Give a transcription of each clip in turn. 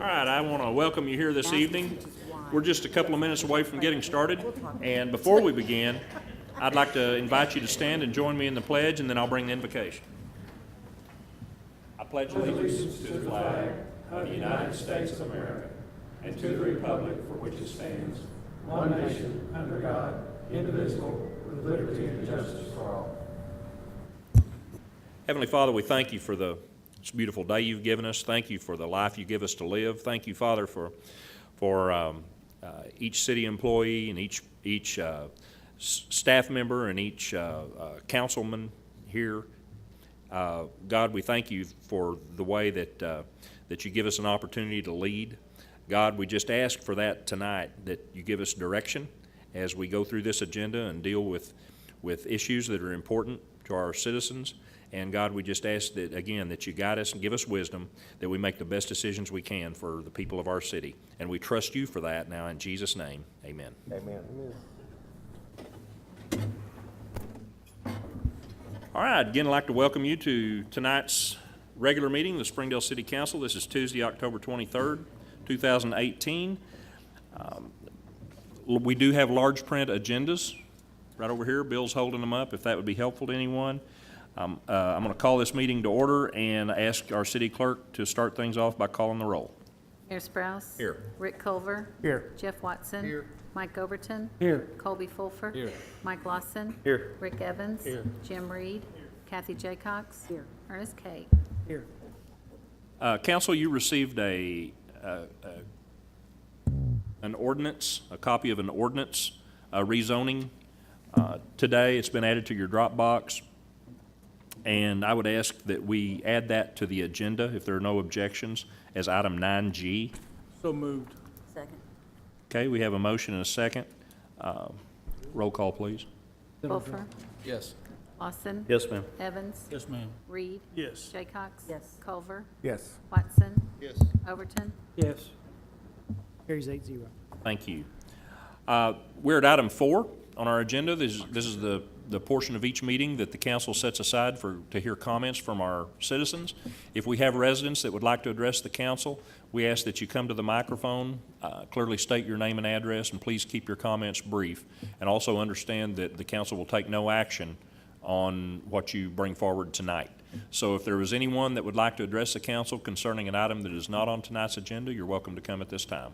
All right, I want to welcome you here this evening. We're just a couple of minutes away from getting started, and before we begin, I'd like to invite you to stand and join me in the pledge, and then I'll bring the invocation. I pledge allegiance to the flag of the United States of America and to the republic for which it stands, one nation, under God, indivisible, with liberty and justice for all. Heavenly Father, we thank you for this beautiful day you've given us. Thank you for the life you give us to live. Thank you, Father, for each city employee and each staff member and each councilman here. God, we thank you for the way that you give us an opportunity to lead. God, we just ask for that tonight, that you give us direction as we go through this agenda and deal with issues that are important to our citizens. And God, we just ask that, again, that you guide us and give us wisdom, that we make the best decisions we can for the people of our city. And we trust you for that now in Jesus' name. Amen. Amen. All right, again, I'd like to welcome you to tonight's regular meeting of the Springdale City Council. This is Tuesday, October 23rd, 2018. We do have large print agendas right over here. Bill's holding them up, if that would be helpful to anyone. I'm going to call this meeting to order and ask our city clerk to start things off by calling the roll. Mayor Sprouse. Here. Rick Culver. Here. Jeff Watson. Here. Mike Overton. Here. Colby Fulfer. Here. Mike Lawson. Here. Rick Evans. Here. Jim Reed. Kathy Jaycox. Here. Ernest Kate. Here. Council, you received an ordinance, a copy of an ordinance rezoning today. It's been added to your Dropbox. And I would ask that we add that to the agenda, if there are no objections, as item 9G. So moved. Second. Okay, we have a motion and a second. Roll call, please. Fulfer. Yes. Lawson. Yes, ma'am. Evans. Yes, ma'am. Reed. Yes. Jaycox. Yes. Culver. Yes. Watson. Yes. Overton. Yes. Carries 8-0. Thank you. We're at item 4 on our agenda. This is the portion of each meeting that the council sets aside to hear comments from our citizens. If we have residents that would like to address the council, we ask that you come to the microphone, clearly state your name and address, and please keep your comments brief. And also understand that the council will take no action on what you bring forward tonight. So if there is anyone that would like to address the council concerning an item that is not on tonight's agenda, you're welcome to come at this time.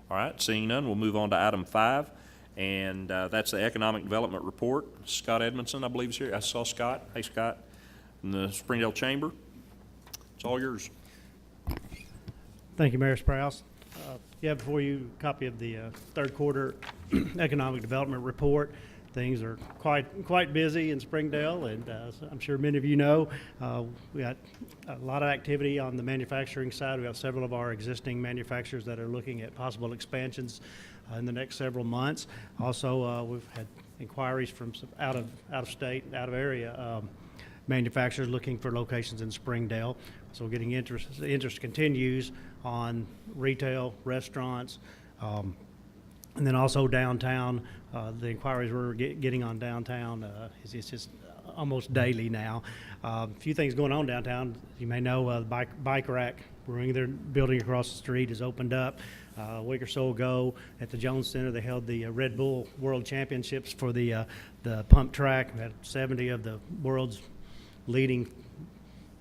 All right, seeing none, we'll move on to item 5. And that's the Economic Development Report. Scott Edmondson, I believe, is here. I saw Scott. Hey, Scott, in the Springdale Chamber. It's all yours. Thank you, Mayor Sprouse. You have before you a copy of the third quarter Economic Development Report. Things are quite busy in Springdale, and I'm sure many of you know, we got a lot of activity on the manufacturing side. We have several of our existing manufacturers that are looking at possible expansions in the next several months. Also, we've had inquiries from some out of state, out of area manufacturers looking for locations in Springdale. So getting interest. The interest continues on retail, restaurants, and then also downtown. The inquiries we're getting on downtown is just almost daily now. A few things going on downtown. You may know the bike rack brewing, their building across the street has opened up. A week or so ago at the Jones Center, they held the Red Bull World Championships for the pump track. We had 70 of the world's leading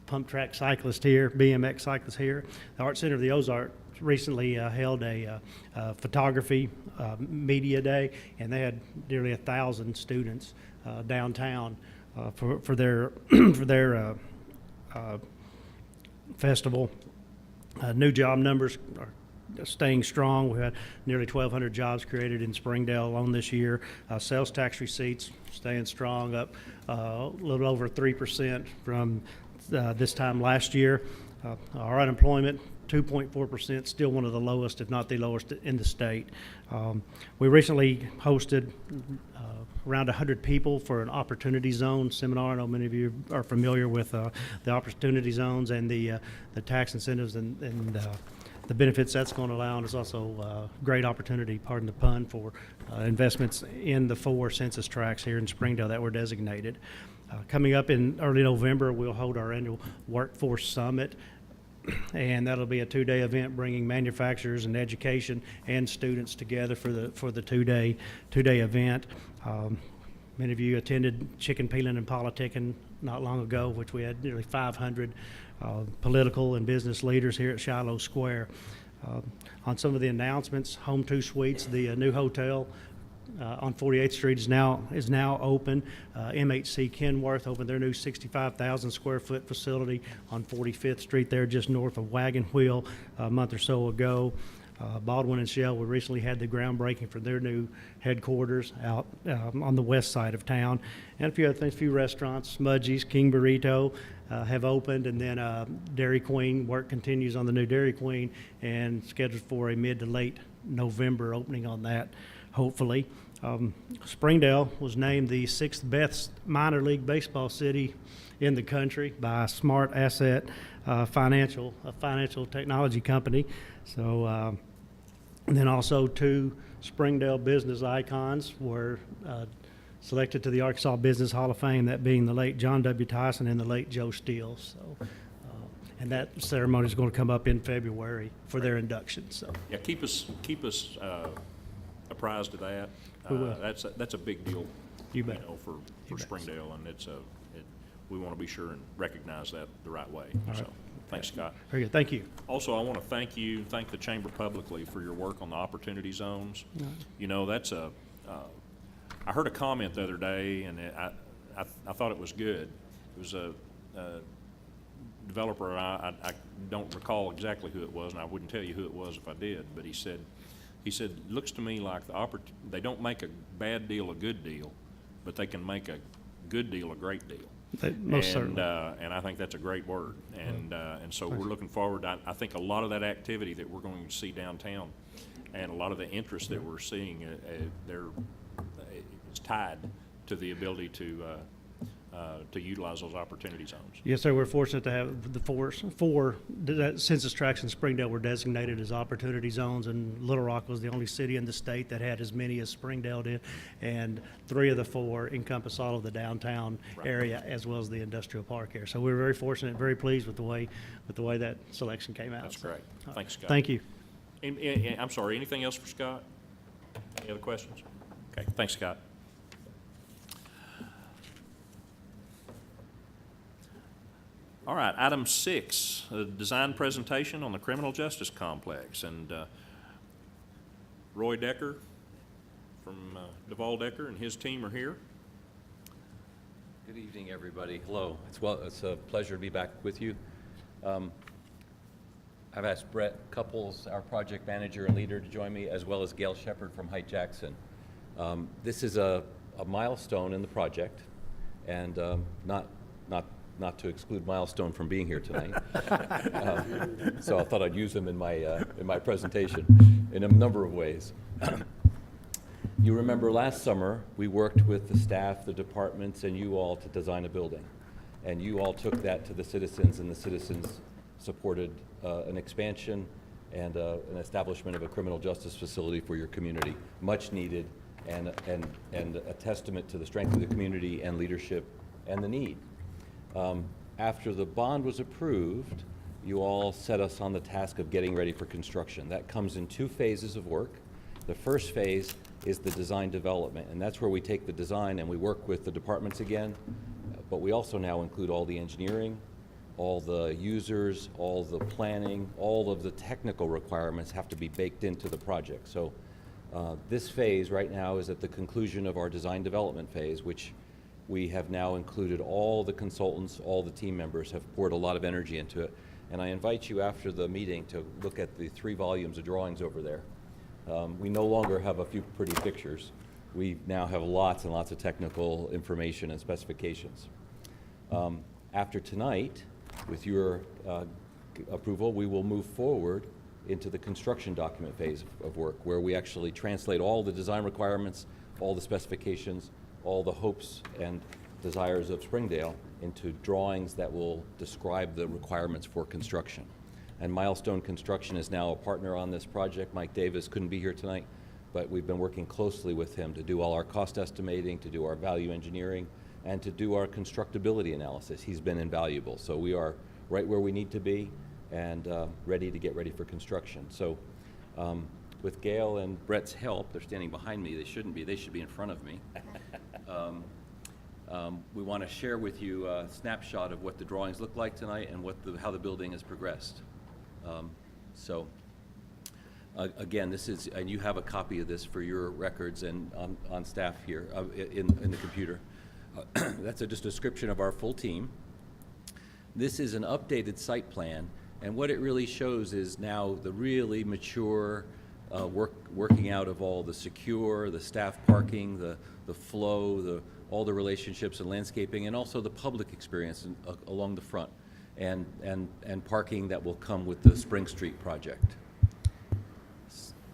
pump track cyclists here, BMX cyclists here. The Art Center of the Ozarks recently held a photography media day, and they had nearly 1,000 students downtown for their for their festival. New job numbers are staying strong. We had nearly 1,200 jobs created in Springdale alone this year. Sales tax receipts staying strong, up a little over 3% from this time last year. Our unemployment, 2.4%, still one of the lowest, if not the lowest in the state. We recently hosted around 100 people for an Opportunity Zone seminar. I know many of you are familiar with the Opportunity Zones and the tax incentives and the benefits that's going to allow, and it's also a great opportunity, pardon the pun, for investments in the 4 census tracts here in Springdale that were designated. Coming up in early November, we'll hold our annual Workforce Summit and that'll be a two-day event bringing manufacturers and education and students together for the two-day event. Many of you attended Chicken Peeling and Politicking not long ago, which we had nearly 500 political and business leaders here at Shiloh Square. On some of the announcements, Home 2 Suites, the new hotel on 48th Street is now open. MHC Kenworth opened their new 65,000 square foot facility on 45th Street there just north of Wagon Wheel a month or so ago. Baldwin and Shell, we recently had the groundbreaking for their new headquarters out on the west side of town. And a few other things, a few restaurants, Smudgy's, King Burrito have opened, and then Dairy Queen, work continues on the new Dairy Queen and scheduled for a mid to late November opening on that, hopefully. Springdale was named the 6th best minor league baseball city in the country by Smart Asset Financial, a financial technology company. So, and then also 2 Springdale business icons were selected to the Arkansas Business Hall of Fame, that being the late John W. Tyson and the late Joe Steele. So, and that ceremony is going to come up in February for their induction. So, Yeah, keep us apprised of that. We will. That's a big deal, You bet. for You bet. Springdale, and we want to be sure and recognize that the right way. All So, right. thanks, Scott. very good. Thank you. Also, I want to thank the Chamber publicly for your work on the opportunity zones. You know, I heard a comment the other day, and I thought it was good. It was a developer, I don't recall exactly who it was, and I wouldn't tell you who it was if I did, but he said, looks to me like they don't make a bad deal a good deal, but they can make a good deal a great deal. Most certainly. And I think that's a great word. And so we're looking forward. I think a lot of that activity that we're going to see downtown, and a lot of the interest that we're seeing, it's tied to the ability to utilize those opportunity zones. Yes, sir. We're fortunate to have the four census tracts in Springdale were designated as opportunity zones, and Little Rock was the only city in the state that had as many as Springdale did, and 3 of the 4 encompass all of the downtown area as well as the industrial park area. So we're very fortunate, very pleased with the way that selection came out. That's So, great. Thanks, Scott. Thank you. And I'm sorry, anything else for Scott? Any other questions? Okay, thanks, Scott. All right, item 6, a design presentation on the criminal justice complex. And Roy Decker from Duval Decker and his team are here. Good evening, everybody. Hello. It's a pleasure to be back with you. I've asked Brett Couples, our project manager and leader, to join me, as well as Gail Shepard from Height Jackson. This is a milestone in the project, and not to exclude Milestone from being here tonight. So I thought I'd use them in my presentation in a number of ways. You remember last summer, we worked with the staff, the departments, and you all to design a building. And you all took that to the citizens, and the citizens supported an expansion and an establishment of a criminal justice facility for your community. Much needed, and a testament to the strength of the community and leadership and the need. After the bond was approved, you all set us on the task of getting ready for construction. That comes in 2 phases of work. The first phase is the design development, and that's where we take the design and we work with the departments again, but we also now include all the engineering, all the users, all the planning, all of the technical requirements have to be baked into the project. So this phase right now is at the conclusion of our design development phase, which we have now included all the consultants, all the team members have poured a lot of energy into it. And I invite you after the meeting to look at the 3 volumes of drawings over there. We no longer have a few pretty pictures. We now have lots and lots of technical information and specifications. After tonight, with your approval, we will move forward into the construction document phase of work, where we actually translate all the design requirements, all the specifications, all the hopes and desires of Springdale into drawings that will describe the requirements for construction. And Milestone Construction is now a partner on this project. Mike Davis couldn't be here tonight, but we've been working closely with him to do all our cost estimating, to do our value engineering, and to do our constructability analysis. He's been invaluable. So we are right where we need to be, and ready to get ready for construction. So with Gail and Brett's help, they're standing behind me, they shouldn't be, they should be in front of me. We want to share with you a snapshot of what the drawings look like tonight and how the building has progressed. Again, this is, and you have a copy of this for your records and on staff here in the computer. That's just a description of our full team. This is an updated site plan, and what it really shows is now the really mature working out of all the secure, the staff parking, the flow, all the relationships and landscaping, and also the public experience along the front, and parking that will come with the Spring Street project.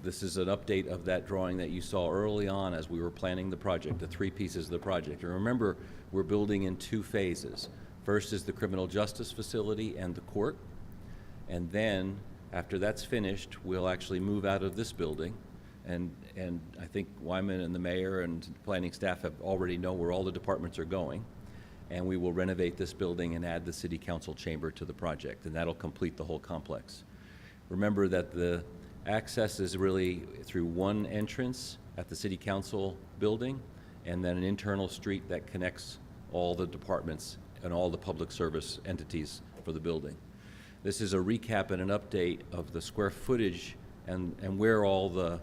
This is an update of that drawing that you saw early on as we were planning the project, the three pieces of the project. And remember, we're building in two phases. First is the criminal justice facility and the court, and then after that's finished, we'll actually move out of this building, and I think Wyman and the mayor and planning staff have already know where all the departments are going, and we will renovate this building and add the city council chamber to the project, and that'll complete the whole complex. Remember that the access is really through one entrance at the city council building, and then an internal street that connects all the departments and all the public service entities for the building. This is a recap and an update of the square footage and where all the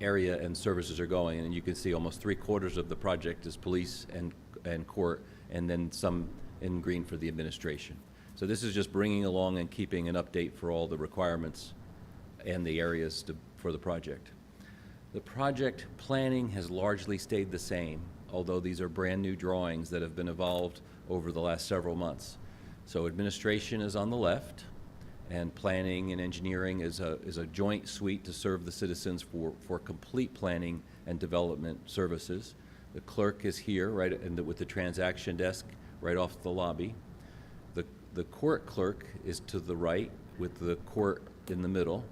area and services are going. And you can see almost 3/4 of the project is police and court, and then some in green for the administration. So this is just bringing along and keeping an update for all the requirements and the areas for the project. The project planning has largely stayed the same, although these are brand new drawings that have been evolved over the last several months. So administration is on the left, and planning and engineering is a joint suite to serve the citizens for complete planning and development services. The clerk is here, right, with the transaction desk right off the lobby. The court clerk is to the right with the court in the middle,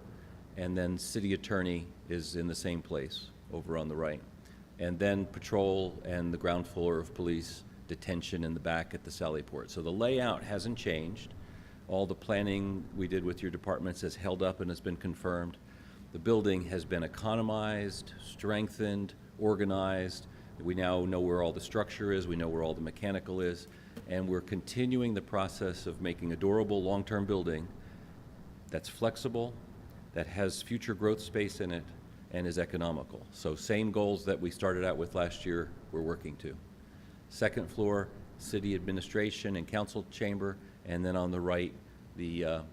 and then city attorney is in the same place over on the right. And then patrol and the ground floor of police, detention in the back at the Sally Port. So the layout hasn't changed. All the planning we did with your departments has held up and has been confirmed. The building has been economized, strengthened, organized. We now know where all the structure is, we know where all the mechanical is, and we're continuing the process of making a durable long-term building that's flexible, that has future growth space in it, and is economical. So same goals that we started out with last year, we're working to. Second floor, city administration and council chamber, and then on the right, the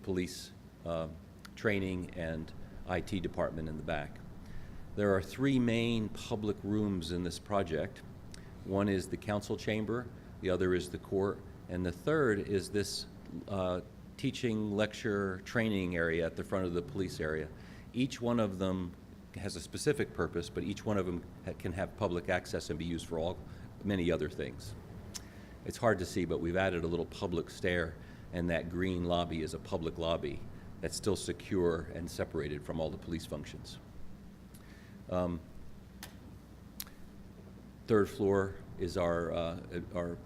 police training and IT department in the back. There are three main public rooms in this project. One is the council chamber, the other is the court, and the third is this teaching, lecture, training area at the front of the police area. Each one of them has a specific purpose, but each one of them can have public access and be used for many other things. It's hard to see, but we've added a little public stair, and that green lobby is a public lobby that's still secure and separated from all the police functions. Third floor is our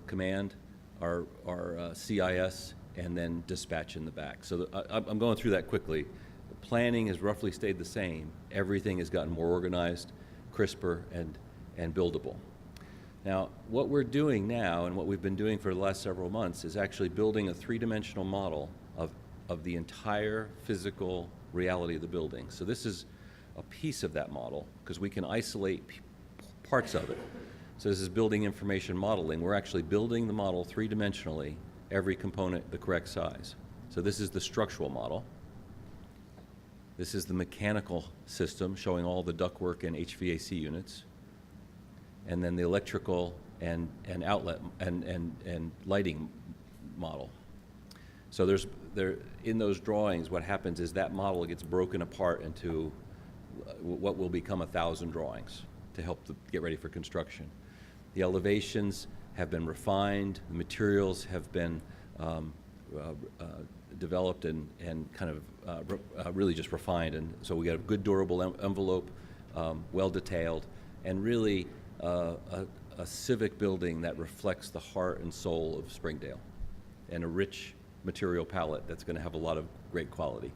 command, our CIS, and then dispatch in the back. So I'm going through that quickly. The planning has roughly stayed the same. Everything has gotten more organized, crisper, and buildable. Now, what we're doing now, and what we've been doing for the last several months, is actually building a three-dimensional model of the entire physical reality of the building. So this is a piece of that model, because we can isolate parts of it. So this is building information modeling. We're actually building the model three-dimensionally, every component the correct size. So this is the structural model. This is the mechanical system showing all the ductwork and HVAC units. And then the electrical and outlet and lighting model. So in those drawings, what happens is that model gets broken apart into what will become 1,000 drawings to help get ready for construction. The elevations have been refined, the materials have been developed and kind of really just refined, and so we got a good durable envelope, well detailed, and really a civic building that reflects the heart and soul of Springdale, and a rich material palette that's going to have a lot of great quality.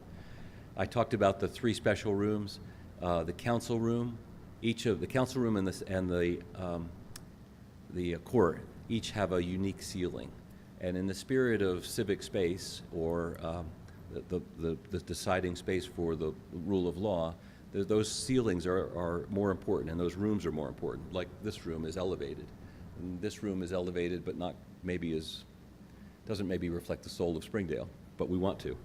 I talked about the 3 special rooms, the council room, each of the council room and the court each have a unique ceiling. And in the spirit of civic space, or the deciding space for the rule of law, those ceilings are more important, and those rooms are more important. Like this room is elevated. And this room is elevated, but not maybe doesn't maybe reflect the soul of Springdale, but we want to.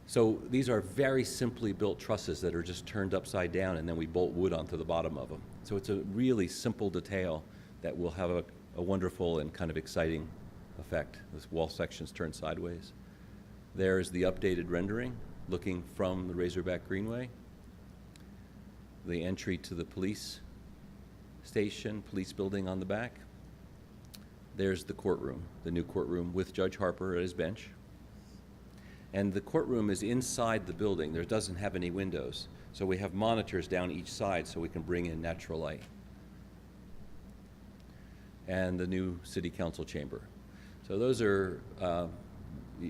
So these are very simply built trusses that are just turned upside down, and then we bolt wood onto the bottom of them. So it's a really simple detail that will have a wonderful and kind of exciting effect. This wall section's turned sideways. There's the updated rendering looking from the Razorback Greenway. The entry to the police station, police building on the back. There's the courtroom, the new courtroom with Judge Harper at his bench. And the courtroom is inside the building. There doesn't have any windows. So we have monitors down each side so we can bring in natural light. And the new city council chamber. So those are,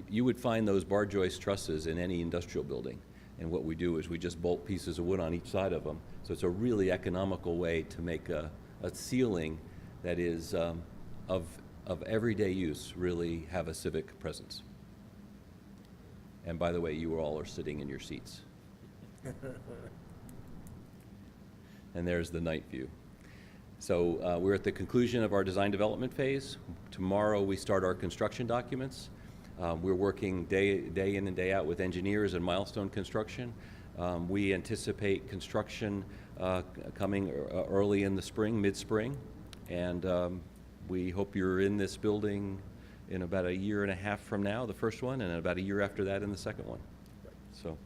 you would find those bar joist trusses in any industrial building. And what we do is we just bolt pieces of wood on each side of them. So it's a really economical way to make a ceiling that is of everyday use, really have a civic presence. And by the way, you all are sitting in your seats. And there's the night view. So we're at the conclusion of our design development phase. Tomorrow we start our construction documents. We're working day in and day out with engineers and Milestone Construction. We anticipate construction coming early in the spring, mid-spring, and we hope you're in this building in about a year and a half from now, the first one, and about a year after that in the second one. So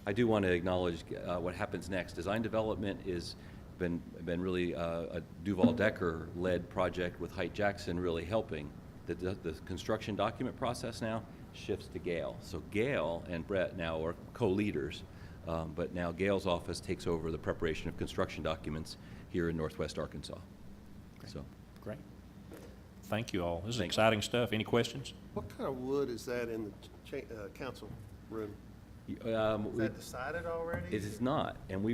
I do want to acknowledge what happens next. Design development is been really a Duval Decker-led project with Height Jackson really helping. The construction document process now shifts to Gail. So Gail and Brett now are co-leaders, but now Gail's office takes over the preparation of construction documents here in Northwest Arkansas. So, Great. Thank you all. This is exciting stuff. Any questions? What kind of wood is that in the council room? Is that decided already? it is not, and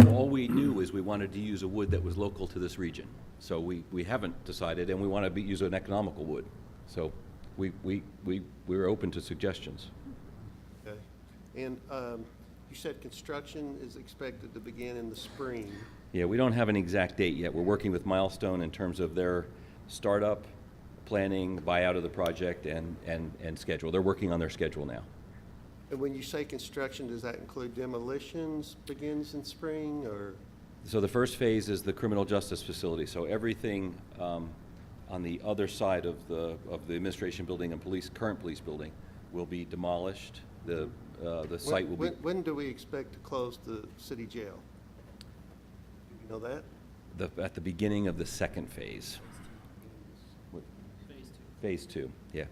all we knew is we wanted to use a wood that was local to this region. So we haven't decided, and we want to use an economical wood. So we're open to suggestions. Okay. And you said construction is expected to begin in the spring. Yeah, we don't have an exact date yet. We're working with Milestone in terms of their startup, planning, buyout of the project, and schedule. They're working on their schedule now. And when you say construction, does that include demolitions begins in spring, or? So the first phase is the criminal justice facility. So everything on the other side of the administration building and current police building will be demolished. The site will be. When do we expect to close the city jail? You know that? At the beginning of the second phase. Phase two, yeah.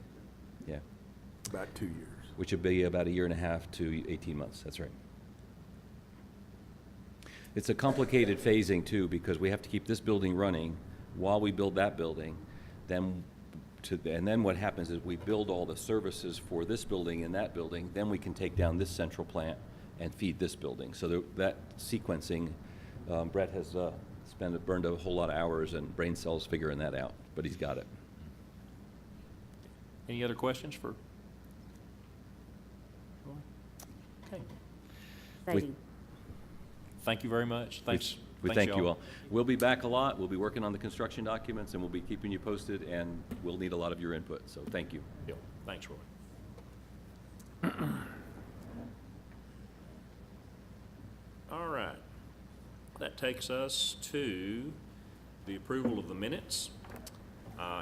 About 2 years. Which would be about a year and a half to 18 months, that's right. It's a complicated phasing too, because we have to keep this building running while we build that building. And then what happens is we build all the services for this building and that building, then we can take down this central plant and feed this building. So that sequencing, Brett has burned a whole lot of hours and brain cells figuring that out, but he's got it. Any other questions for? Okay. Exciting. Thank you very much. Thanks. We Thanks, thank you all. We'll be back a lot. We'll be working on the construction documents, and we'll be keeping you posted, and we'll need a lot of your input, so thank you. Yep. Thanks, Roy. All right. That takes us to the approval of the minutes.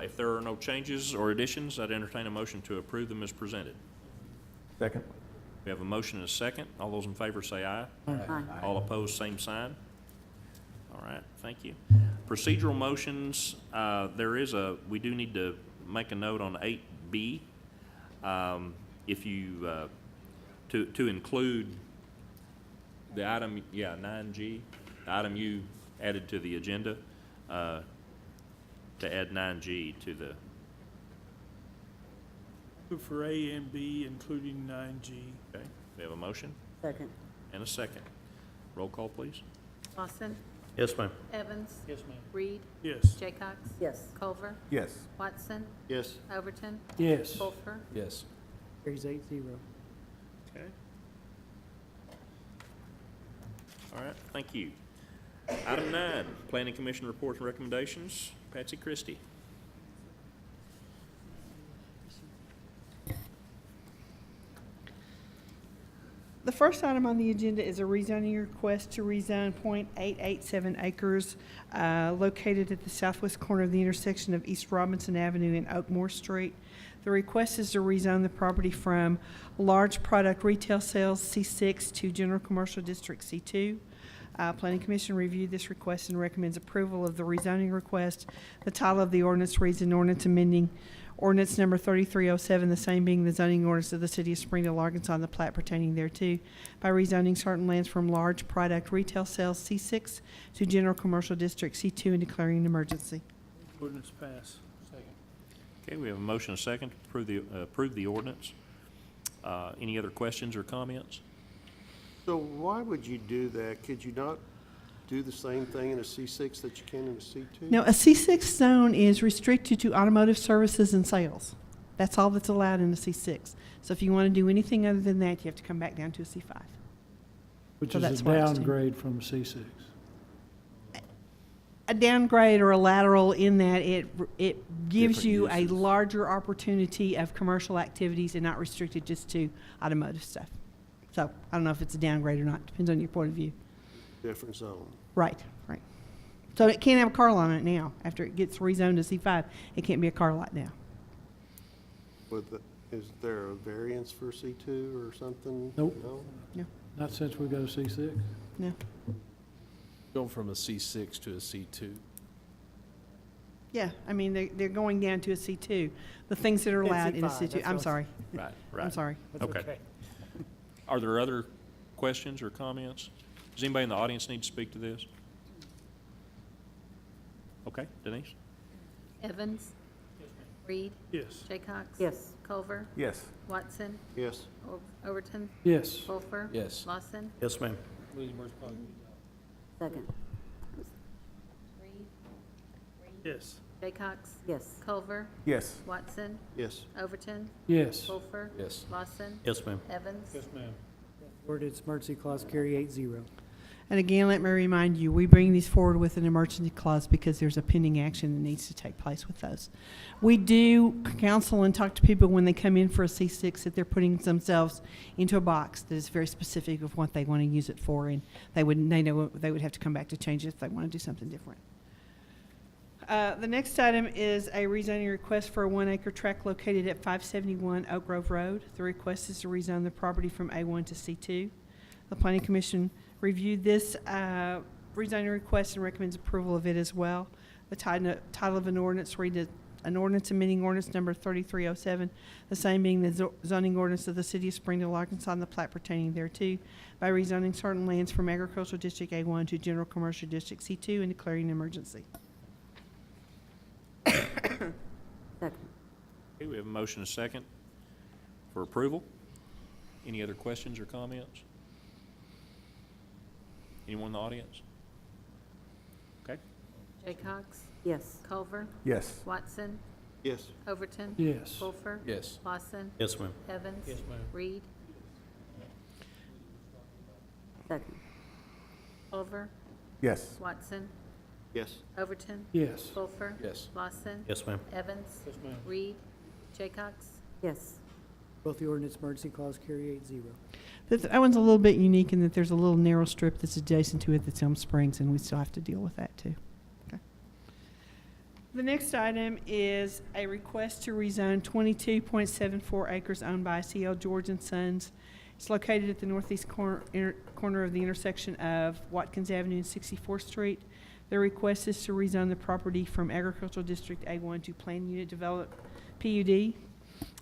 If there are no changes or additions, I'd entertain a motion to approve them as presented. Second. We have a motion and a second. All those in favor say aye. Aye. All opposed, same sign. All right, thank you. Procedural motions, we do need to make a note on 8B. If you, to include the item, 9G, the item you added to the agenda, to add 9G to Move for A and B, including 9G. Okay, we have a motion Second. and a second. Roll call, please. Lawson, Yes, ma'am. Evans, Yes, ma'am. Reed, Yes. Jaycox, Yes. Culver, Yes. Watson, Yes. Overton, Yes. Wolfer, Yes. Carries 8-0. Okay. All right, thank you. Item 9, Planning Commission reports and recommendations. Patsy Christie. The first item on the agenda is a rezoning request to rezone .887 acres located at the southwest corner of the intersection of East Robinson Avenue and Oakmore Street. The request is to rezone the property from large product retail sales C6 to general commercial district C2. Planning Commission reviewed this request and recommends approval of the rezoning request. The title of the ordinance reads an ordinance amending ordinance number 3307, the same being the zoning ordinance of the city of Springdale, Arkansas, and the plat pertaining thereto, by rezoning certain lands from large product retail sales C6 to general commercial district C2 and declaring an emergency. Ordinance pass. Second. Okay, we have a motion and a second to approve the ordinance. Any other questions or comments? So why would you do that? Could you not do the same thing in a C6 that you can in a C2? Now, a C6 zone is restricted to automotive services and sales. That's all that's allowed in a C6. So if you want to do anything other than that, you have to come back down to a C5. Which So is that's a why it's changed. downgrade from C6. A downgrade or a lateral in that it gives Different you a uses. larger opportunity of commercial activities and not restricted just to automotive stuff. So I don't know if it's a downgrade or not. Depends on your point of view. Different zone. Right, right. So it can't have a car lot on it now. After it gets rezoned to C5, it can't be a car lot now. Is there a variance for C2 or something? Nope. No? Not since we go to C6. No. Going from a C6 to a C2. Yeah, I mean, they're going down to a C2. The things that are allowed in a C2. I'm sorry. Right, right. I'm sorry. Okay. Are there other questions or comments? Does anybody in the audience need to speak to this? Okay, Denise? Evans, Reed, Yes. Jaycox, Yes. Culver, Yes. Watson, Yes. Overton, Yes. Wolfer, Yes. Lawson, Yes, ma'am. Second. Reed, Yes. Jaycox, Yes. Culver, Yes. Watson, Yes. Overton, Yes. Wolfer, Yes. Lawson, Yes, ma'am. Evans, ma'am. Ordinance emergency clause carry 8-0. And again, let me remind you, we bring these forward with an emergency clause because there's a pending action that needs to take place with those. We do counsel and talk to people when they come in for a C6 that they're putting themselves into a box that is very specific of what they want to use it for, and they know they would have to come back to change it if they want to do something different. The next item is a rezoning request for a 1-acre tract located at 571 Oak Grove Road. The request is to rezone the property from A1 to C2. The Planning Commission reviewed this rezoning request and recommends approval of it as well. The title of an ordinance reads an ordinance amending ordinance number 3307, the same being the zoning ordinance of the city of Springdale, Arkansas, and the plat pertaining thereto, by rezoning certain lands from agricultural district A1 to general commercial district C2 and declaring an emergency. Second. Okay, we have a motion and a second for approval. Any other questions or comments? Anyone in the audience? Okay, Jaycox, Yes. Culver, Yes. Watson, Yes. Overton, Yes. Wolfer, Yes. Lawson, Yes, ma'am. Evans, Yes, ma'am. Reed, Second. Culver, Yes. Watson, Yes. Overton, Yes. Wolfer, Yes. Lawson, Yes, ma'am. Evans, Yes, ma'am. Reed, Jaycox, Yes. Both the ordinance emergency clause carry 8-0. That one's a little bit unique in that there's a little narrow strip that's adjacent to it that's Elm Springs, and we still have to deal with that too. Okay. The next item is a request to rezone 22.74 acres owned by C.L. George and Sons. It's located at the northeast corner of the intersection of Watkins Avenue and 64th Street. The request is to rezone the property from Agricultural District A1 to Plan Unit Develop PUD.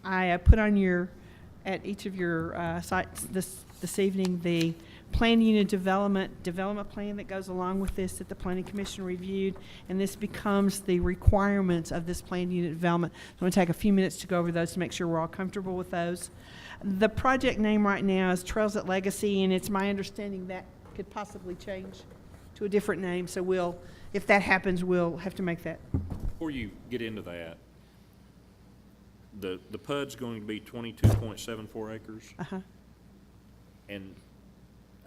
I put on at each of your sites this evening the plan unit development plan that goes along with this that the Planning Commission reviewed, and this becomes the requirements of this plan unit development. So I'm going to take a few minutes to go over those to make sure we're all comfortable with those. The project name right now is Trails at Legacy, and it's my understanding that could possibly change to a different name. So we'll, if that happens, we'll have to make that. Before you get into that, the PUD's going to be 22.74 acres, Uh-huh. and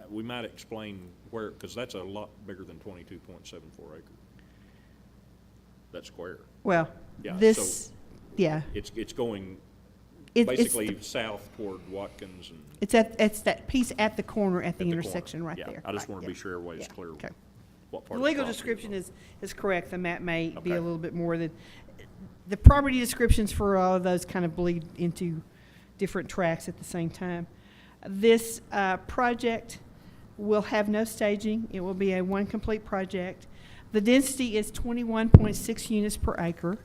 we might explain where, because that's a lot bigger than 22.74 acres. That's square. Well, Yeah, this, yeah. It's going It's basically south toward Watkins and. it's that piece at the corner at the at the intersection corner. right Yeah, there. I just Right, want to yeah. be sure everybody's Yeah, clear okay. what The part of the legal property description it's is correct. The map may be a Okay. little bit more than, the property descriptions for all of those kind of bleed into different tracks at the same time. This project will have no staging. It will be a one complete project. The density is 21.6 units per acre.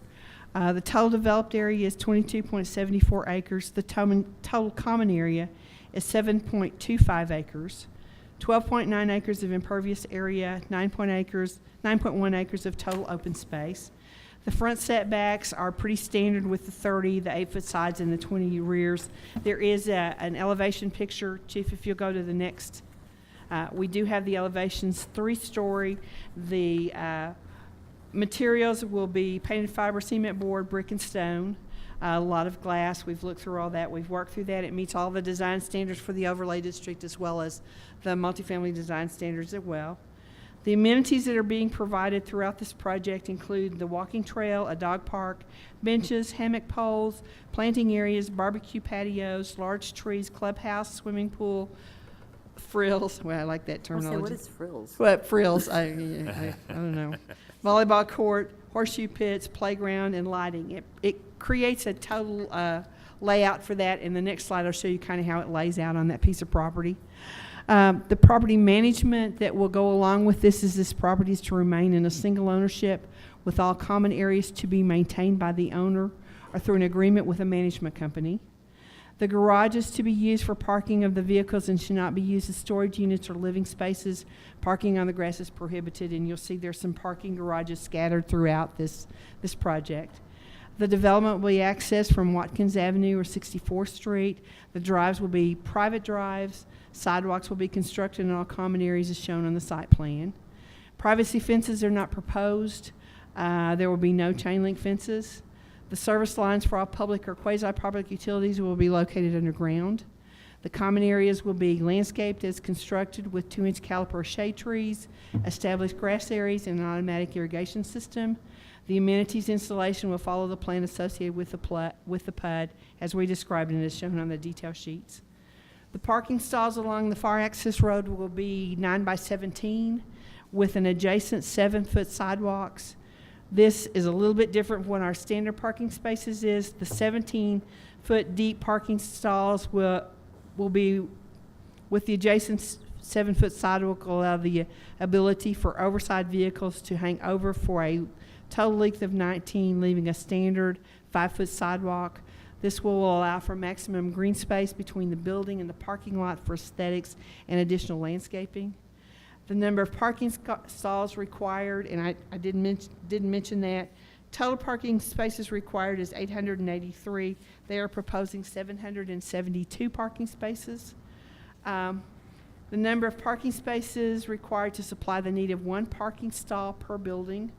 The total developed area is 22.74 acres. The total common area is 7.25 acres. 12.9 acres of impervious area, 9.1 acres of total open space. The front setbacks are pretty standard with the 30, the 8-foot sides, and the 20 rears. There is an elevation picture, Chief, if you'll go to the next. We do have the elevations, 3-story. The materials will be painted fiber, cement board, brick, and stone. A lot of glass. We've looked through all that. We've worked through that. It meets all the design standards for the overlay district as well as the multifamily design standards as well. The amenities that are being provided throughout this project include the walking trail, a dog park, benches, hammock poles, planting areas, barbecue patios, large trees, clubhouse, swimming pool, frills. Well, I like that I say, terminology. what is frills? What frills? I don't know. Volleyball court, horseshoe pits, playground, and lighting. It creates a total layout for that. In the next slide, I'll show you kind of how it lays out on that piece of property. The property management that will go along with this property is to remain in a single ownership with all common areas to be maintained by the owner or through an agreement with a management company. The garage is to be used for parking of the vehicles and should not be used as storage units or living spaces. Parking on the grass is prohibited, and you'll see there's some parking garages scattered throughout this project. The development will be accessed from Watkins Avenue or 64th Street. The drives will be private drives. Sidewalks will be constructed in all common areas as shown on the site plan. Privacy fences are not proposed. There will be no chain link fences. The service lines for all public or quasi-public utilities will be located underground. The common areas will be landscaped as constructed with 2-inch caliper shade trees, established grass areas, and an automatic irrigation system. The amenities installation will follow the plan associated with the PUD as we described and as shown on the detail sheets. The parking stalls along the far access road will be 9 by 17 with an adjacent 7-foot sidewalks. This is a little bit different from what our standard parking spaces is. The 17-foot deep parking stalls will be with the adjacent 7-foot sidewalk will allow the ability for oversized vehicles to hang over for a total length of 19, leaving a standard 5-foot sidewalk. This will allow for maximum green space between the building and the parking lot for aesthetics and additional landscaping. The number of parking stalls required, and I didn't mention that. Total parking spaces required is 883. They are proposing 772 parking spaces. The number of parking spaces required to supply the need of 1 parking stall per building.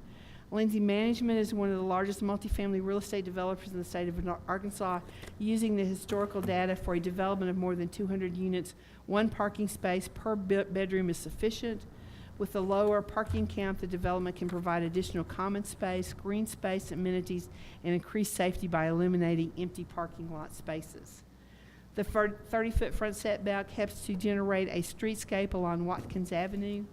Lindsay Management is one of the largest multifamily real estate developers in the state of Arkansas, using the historical data for a development of more than 200 units. 1 parking space per bedroom is sufficient. With the lower parking count, the development can provide additional common space, green space, amenities, and increased safety by eliminating empty parking lot spaces. The 30-foot front setback helps to generate a streetscape along Watkins Avenue.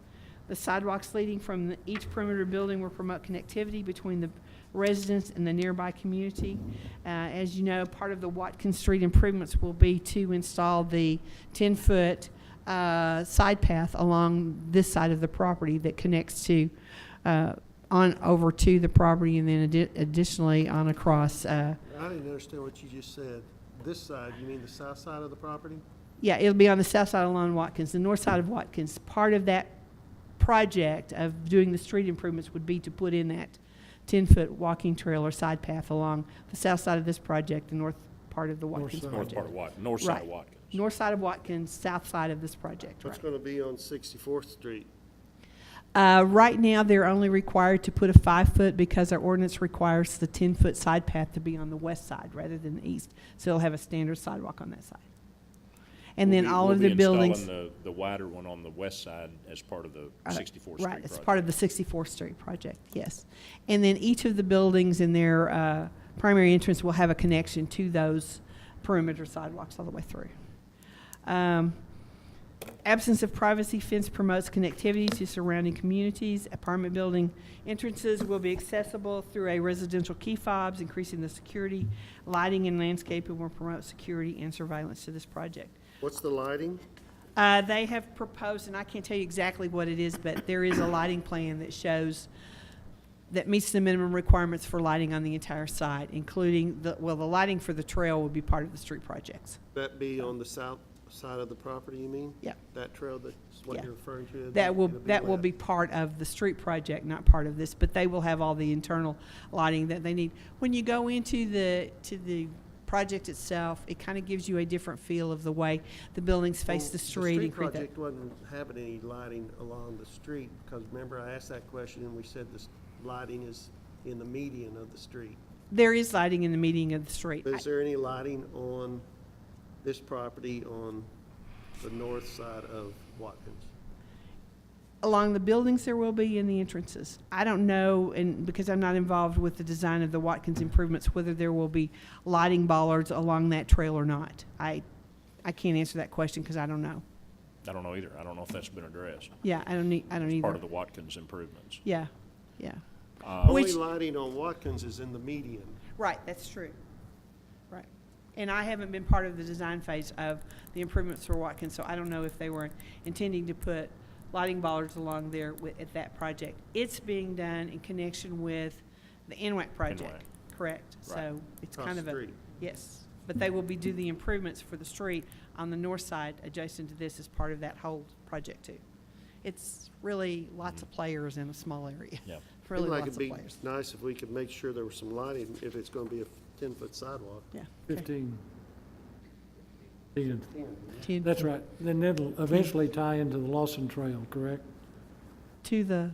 The sidewalks leading from each perimeter building will promote connectivity between the residents and the nearby community. As you know, part of the Watkins Street improvements will be to install the 10-foot side path along this side of the property that connects to on over to the property, and then additionally on across. I didn't understand what you just said. This side, you mean the south side of the property? Yeah, it'll be on the south side along Watkins, the north side of Watkins. Part of that project of doing the street improvements would be to put in that 10-foot walking trail or side path along the south side of this project, the north part of the Watkins side. North project. part of Watkins, north side of Right. Watkins. North side of Watkins, south side of this project, What's right. gonna be on 64th Street? Right now, they're only required to put a 5-foot because our ordinance requires the 10-foot side path to be on the west side rather than the east. So they'll have a standard sidewalk on that side. And then all of the buildings. We'll be installing the wider one on the west side as part of the 64th Street Right, it's project. part of the 64th Street project, yes. And then each of the buildings in their primary entrance will have a connection to those perimeter sidewalks all the way through. Absence of privacy fence promotes connectivity to surrounding communities. Apartment building entrances will be accessible through a residential key fobs, increasing the security. Lighting and landscaping will promote security and surveillance to this project. What's the lighting? They have proposed, and I can't tell you exactly what it is, but there is a lighting plan that shows, that meets the minimum requirements for lighting on the entire site, including the lighting for the trail will be part of the street projects. That be on the south side of the property, you mean? Yeah. That trail, that's what Yeah. you're referring to? That will It'll be part of the street project, not part of this, but they will have all the internal lighting that they need. When you go into the project itself, it kind of gives you a different feel of the way the buildings face Well, the street and create that. project wasn't having any lighting along the street, because remember I asked that question and we said this lighting is in the median of the street. There is lighting in the median of the street. Is there any lighting on this property on the north side of Watkins? Along the buildings, there will be in the entrances. I don't know, and because I'm not involved with the design of the Watkins improvements, whether there will be lighting bollards along that trail or not. I can't answer that question because I don't know. I don't know either. I don't know if that's been addressed. Yeah, I don't Part either. of the Watkins improvements. Yeah, yeah. Only Which- lighting on Watkins is in the median. Right, that's true. Right. And I haven't been part of the design phase of the improvements for Watkins, so I don't know if they were intending to put lighting bollards along there at that project. It's being done in connection with the NWAC project, correct? Right. So it's Across kind the of a, street. yes. But they will do the improvements for the street on the north side adjacent to this as part of that whole project too. It's really lots of players in a small area. Yeah. Really Seemed like lots it'd of be players. nice if we could make sure there was some lighting, if it's gonna be a 10-foot sidewalk. Yeah. okay. 15. 10 That's right. Then it'll eventually tie into the Lawson Trail, correct? To the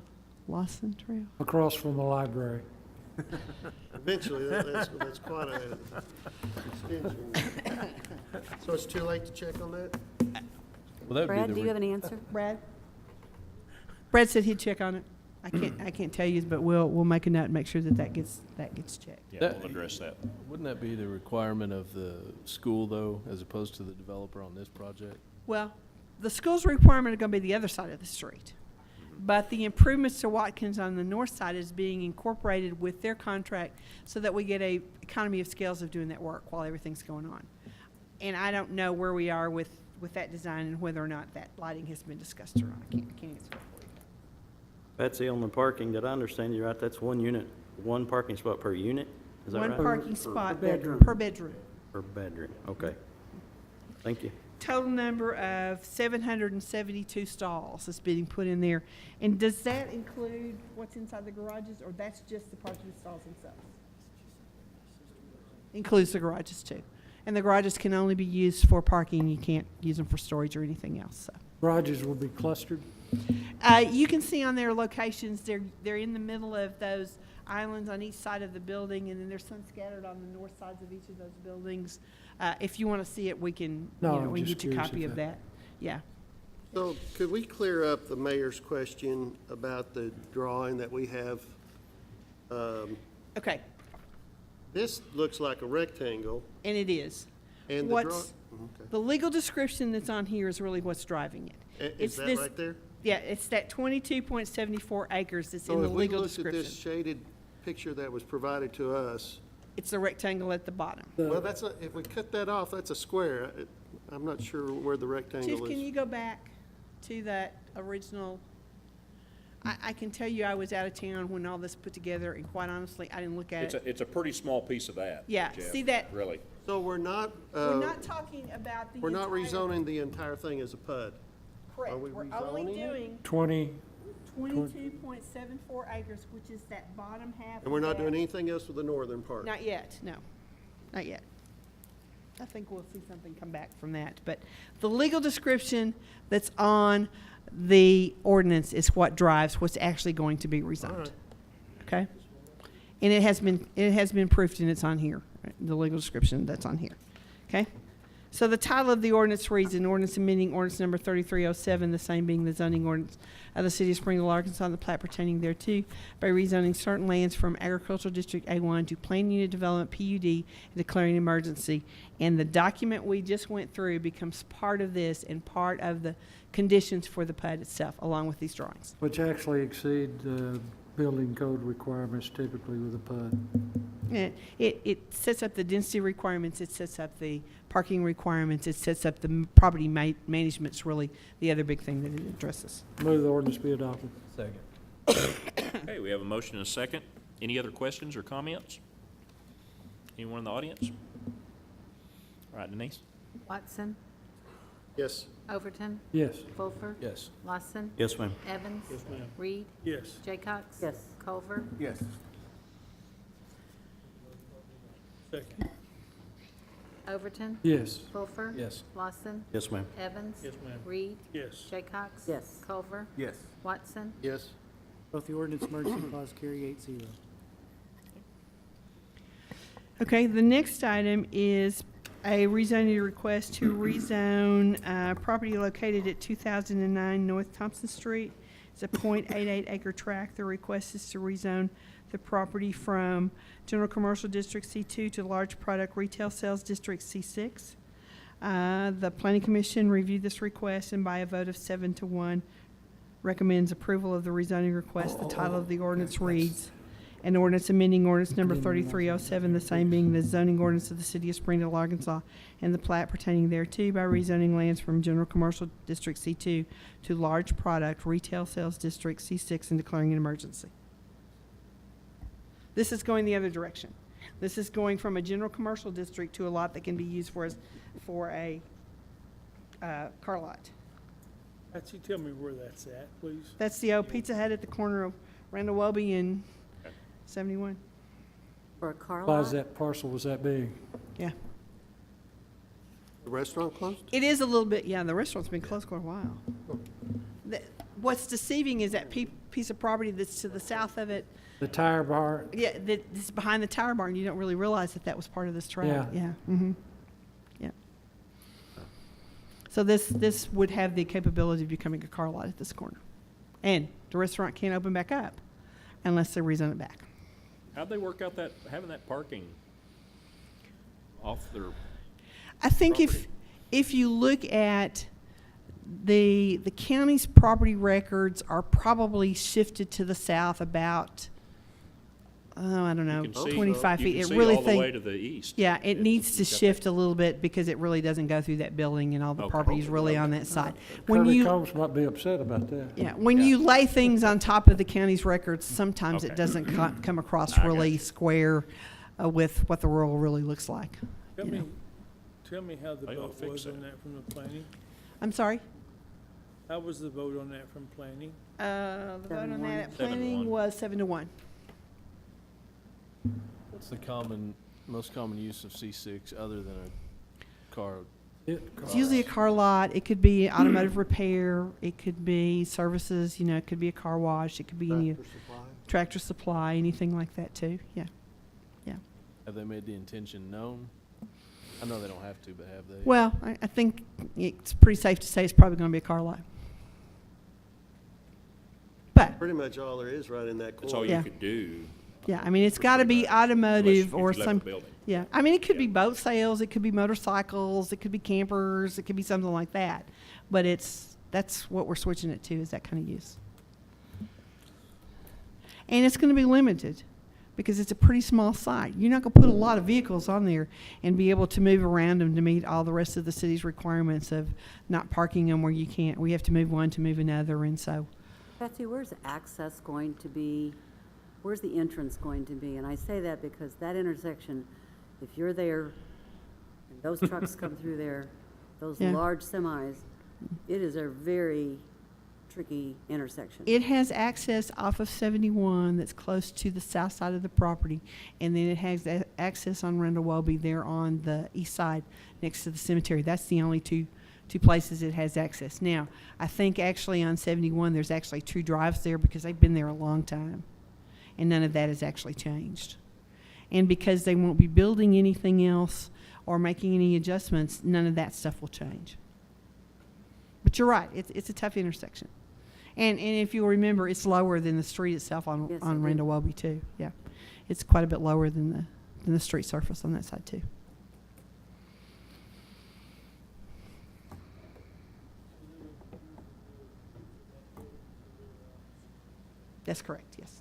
Lawson Trail. Across from the library. Eventually, that's quite a extension. So it's too late to check on that? Well, that would Brad, be do you have an answer? Brad? Brad said he'd check on it. I can't tell you, but we'll make a note and make sure that gets checked. Yeah, That- we'll address that. Wouldn't that be the requirement of the school, though, as opposed to the developer on this project? Well, the school's requirement are gonna be the other side of the street. But the improvements to Watkins on the north side is being incorporated with their contract so that we get a economy of scales of doing that work while everything's going on. And I don't know where we are with that design and whether or not that lighting has been discussed or not. I can't answer that for you. Betsy, on the parking, did I understand you right? That's one unit, one parking spot per unit? Is that right? One parking spot bedroom. per bedroom. Per bedroom, okay. Thank you. Total number of 772 stalls is being put in there. And does that include what's inside the garages, or that's just the parking stalls themselves? Includes the garages too. And the garages can only be used for parking. You can't use them for storage or anything else, so. Garages will be clustered. You can see on their locations, they're in the middle of those islands on each side of the building, and then there's some scattered on the north sides of each of those buildings. If you want to see it, we can, No, I'm we can just get you a curious copy if of that- that. Yeah. So could we clear up the mayor's question about the drawing that we have? Okay, This looks like a rectangle, and it is. and the drawing, What's, the legal description that's on here is really what's driving it. is It's that this- right there? Yeah, it's that 22.74 acres that's in So the if we legal looked at this description. shaded picture that was provided to us, It's the rectangle at the bottom. well, that's a, if we cut that off, that's a square. I'm not sure where the Chief, rectangle can is. you go back to that original? I can tell you I was out of town when all this put together, and quite honestly, I didn't look at it. It's a pretty small piece of that. Yeah, Jeff, see that- Really. So we're not, talking about the we're not rezoning the entire thing as a PUD. Correct. Are we We're only rezoning it? doing 22.74 acres, which is that bottom half. And we're of not doing that. anything else with the northern part? Not yet, no, not yet. I think we'll see something come back from that. But the legal description that's on the ordinance is what drives what's actually going to be rezoned. right. Okay? And it has been proofed and it's on here, the legal description that's on here. Okay? So the title of the ordinance reads, an ordinance amending ordinance number 3307, the same being the zoning ordinance of the city of Springdale, Arkansas, and the plat pertaining thereto, by rezoning certain lands from agricultural district A1 to plan unit development PUD and declaring an emergency. And the document we just went through becomes part of this and part of the conditions for the PUD itself, along with these drawings. Which actually exceed building code requirements typically with a PUD. It sets up the density requirements, it sets up the parking requirements, it sets up the property management's really the other big thing that it addresses. Move the ordinance be adopted. Second. Okay, we have a motion and a second. Any other questions or comments? Anyone in the audience? All right, Denise? Watson, Yes. Overton, Yes. Fulfer, Yes. Lawson, Yes, ma'am. Evans, Reed, Yes. Jaycox. Yes. Culver, Yes. Second. Overton, Yes. Fulfer. Yes. Lawson, Yes, ma'am. Evans. Yes, ma'am. Reed, Yes. Jaycox. Yes. Culver, Yes. Watson, Yes. Both the ordinance emergency clause carry 8-0. Okay, the next item is a rezoning request to rezone property located at 2009 North Thompson Street. It's a .88 acre tract. The request is to rezone the property from General Commercial District C2 to Large Product Retail Sales District C6. The Planning Commission reviewed this request and by a vote of 7-1 recommends approval of the rezoning request. The title of the ordinance reads, an ordinance amending ordinance number 3307, the same being the zoning ordinance of the city of Springdale, Arkansas, and the plat pertaining thereto by rezoning lands from General Commercial District C2 to Large Product Retail Sales District C6 and declaring an emergency. This is going the other direction. This is going from a general commercial district to a lot that can be used for a car lot. Actually, tell me where that's at, please. That's the old Pizza Hut at the corner of Randall Welby and 71. For a car Why is lot? that parcel was that big? Yeah. The restaurant closed? It is a little bit, yeah, the restaurant's been closed for a while. What's deceiving is that piece of property that's to the south of it, The tire bar, yeah, that's behind the tire barn. You don't really realize that that was part of this tract. Yeah. Yeah. Mm-hmm. Yeah. So this would have the capability of becoming a car lot at this corner. And the restaurant can't open back up unless they rezone it back. How'd they work out that, having that parking off their, I think property? if you look at the county's property records are probably shifted to the south about, oh, I don't know, you can see, 25 you feet. can It see really all the way to the east. yeah, it needs to It's got shift a little bit because it really doesn't go through that building and all the Okay. property's really on that side. When Kirby you, Combs might be upset about that. yeah, when you lay things on top of the county's records, sometimes it Okay. doesn't come across I got really you. square with what the rural really looks like. Tell you me, know. tell me how the They ought to vote fix was that. on that from the planning? I'm sorry? How was the vote on that from planning? The vote on that at 7-1. planning was 7-1. What's the most common use of C6 other than a car? It's usually a car lot. It could be automotive repair. It could be services. You know, it could be a car wash. It could be any Tractor Supply? tractor supply, anything like that too. Yeah. Have they made the intention known? I know they don't have to, but have they? Well, I think it's pretty safe to say it's probably going to be a car lot. But Pretty much all there is right in that That's all corner. you Yeah. could do. yeah, I mean, it's got to be Unless automotive if or you left some. the building. Yeah, I mean, it could be boat sales. It could be motorcycles. It could be campers. It could be something like that. But that's what we're switching it to is that kind of use. And it's going to be limited because it's a pretty small site. You're not going to put a lot of vehicles on there and be able to move around them to meet all the rest of the city's requirements of not parking them where you can't. We have to move one to move another, and so. Betsy, where's access going to be? Where's the entrance going to be? And I say that because that intersection, if you're there Those trucks come through there, those Yeah. large semis. It is a very tricky intersection. It has access off of 71 that's close to the south side of the property, and then it has access on Randall Welby there on the east side next to the cemetery. That's the only two places it has access. Now, I think actually on 71 there's actually 2 drives there because they've been there a long time, and none of that has actually changed. And because they won't be building anything else or making any adjustments, none of that stuff will change. But you're right, it's a tough intersection. And if you'll remember, it's lower than the street itself on, Yes, on it is. Randall Welby too. Yeah, it's quite a bit lower than the street surface on that side too. That's correct, yes.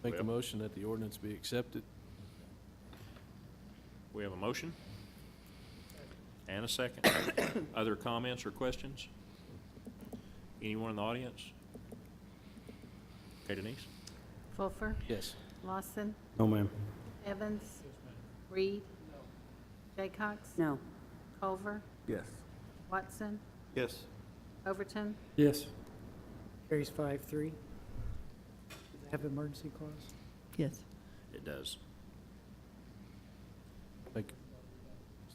Make a motion that the ordinance be accepted. We have a motion and a second. Other comments or questions? Anyone in the audience? Okay, Denise? Fulfer, Yes. Lawson, No, ma'am. Evans, Reed, Jaycox, No. Culver, Yes. Watson, Yes. Overton, Yes. Carries 5-3. Does it have emergency clause? Yes. It does. Make,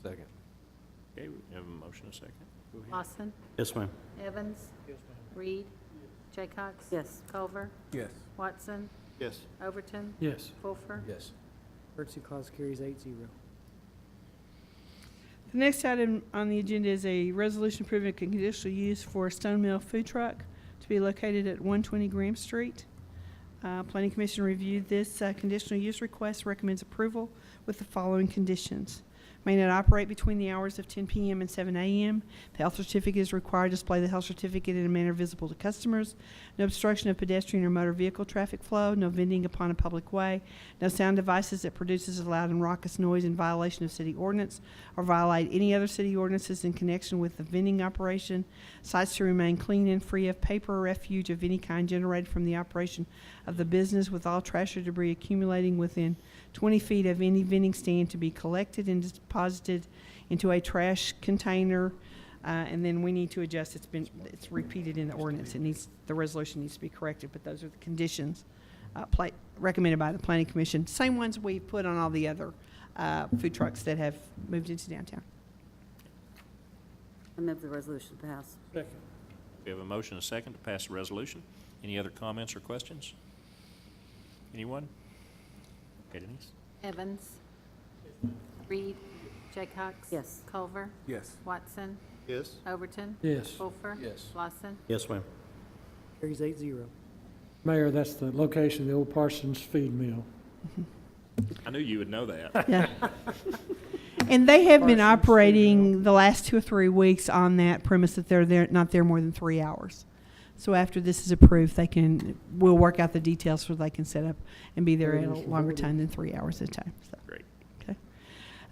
second. Okay, we have a motion and a second. Go ahead. Lawson, Yes, ma'am. Evans, Reed, Jaycox, Yes. Culver, Yes. Watson, Yes. Overton, Yes. Fulfer, Yes. Emergency clause carries 8-0. The next item on the agenda is a resolution approving a conditional use for a Stone Mill food truck to be located at 120 Graham Street. Planning Commission reviewed this conditional use request, recommends approval with the following conditions. May not operate between the hours of 10 p.m. and 7 a.m. The health certificate is required to display the health certificate in a manner visible to customers. No obstruction of pedestrian or motor vehicle traffic flow. No vending upon a public way. No sound devices that produces a loud and raucous noise in violation of city ordinance or violate any other city ordinances in connection with the vending operation. Sites to remain clean and free of paper or refuge of any kind generated from the operation of the business, with all trash or debris accumulating within 20 feet of any vending stand to be collected and deposited into a trash container. And then we need to adjust, it's repeated in the ordinance. The resolution needs to be corrected, but those are the conditions recommended by the Planning Commission. Same ones we put on all the other food trucks that have moved into downtown. I move the resolution pass. Second. We have a motion and a second to pass the resolution. Any other comments or questions? Anyone? Okay, Denise? Evans, Reed, Jaycox, Yes. Culver, Yes. Watson, Yes. Overton, Yes. Fulfer, Yes. Lawson, Yes, ma'am. Carries 8-0. Mayor, that's the location of the old Parsons feed mill. I knew you would know that. Yeah. And they have been Parsons operating the last 2 or 3 weeks on that premise that they're not there more than 3 hours. So after this is approved, we'll work out the details so they can set up and be there at a longer time than 3 hours at a time. So, Great. okay.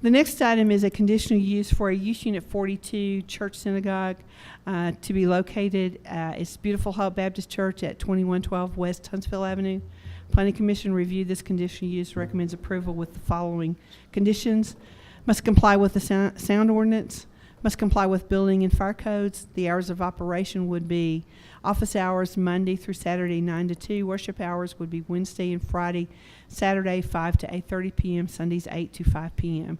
The next item is a conditional use for a use unit 42 church synagogue to be located. It's Beautiful Hope Baptist Church at 2112 West Huntsville Avenue. Planning Commission reviewed this conditional use, recommends approval with the following conditions. Must comply with the sound ordinance, must comply with building and fire codes. The hours of operation would be office hours Monday through Saturday 9 to 2. Worship hours would be Wednesday and Friday, Saturday 5 to 8:30 p.m., Sundays 8 to 5 p.m.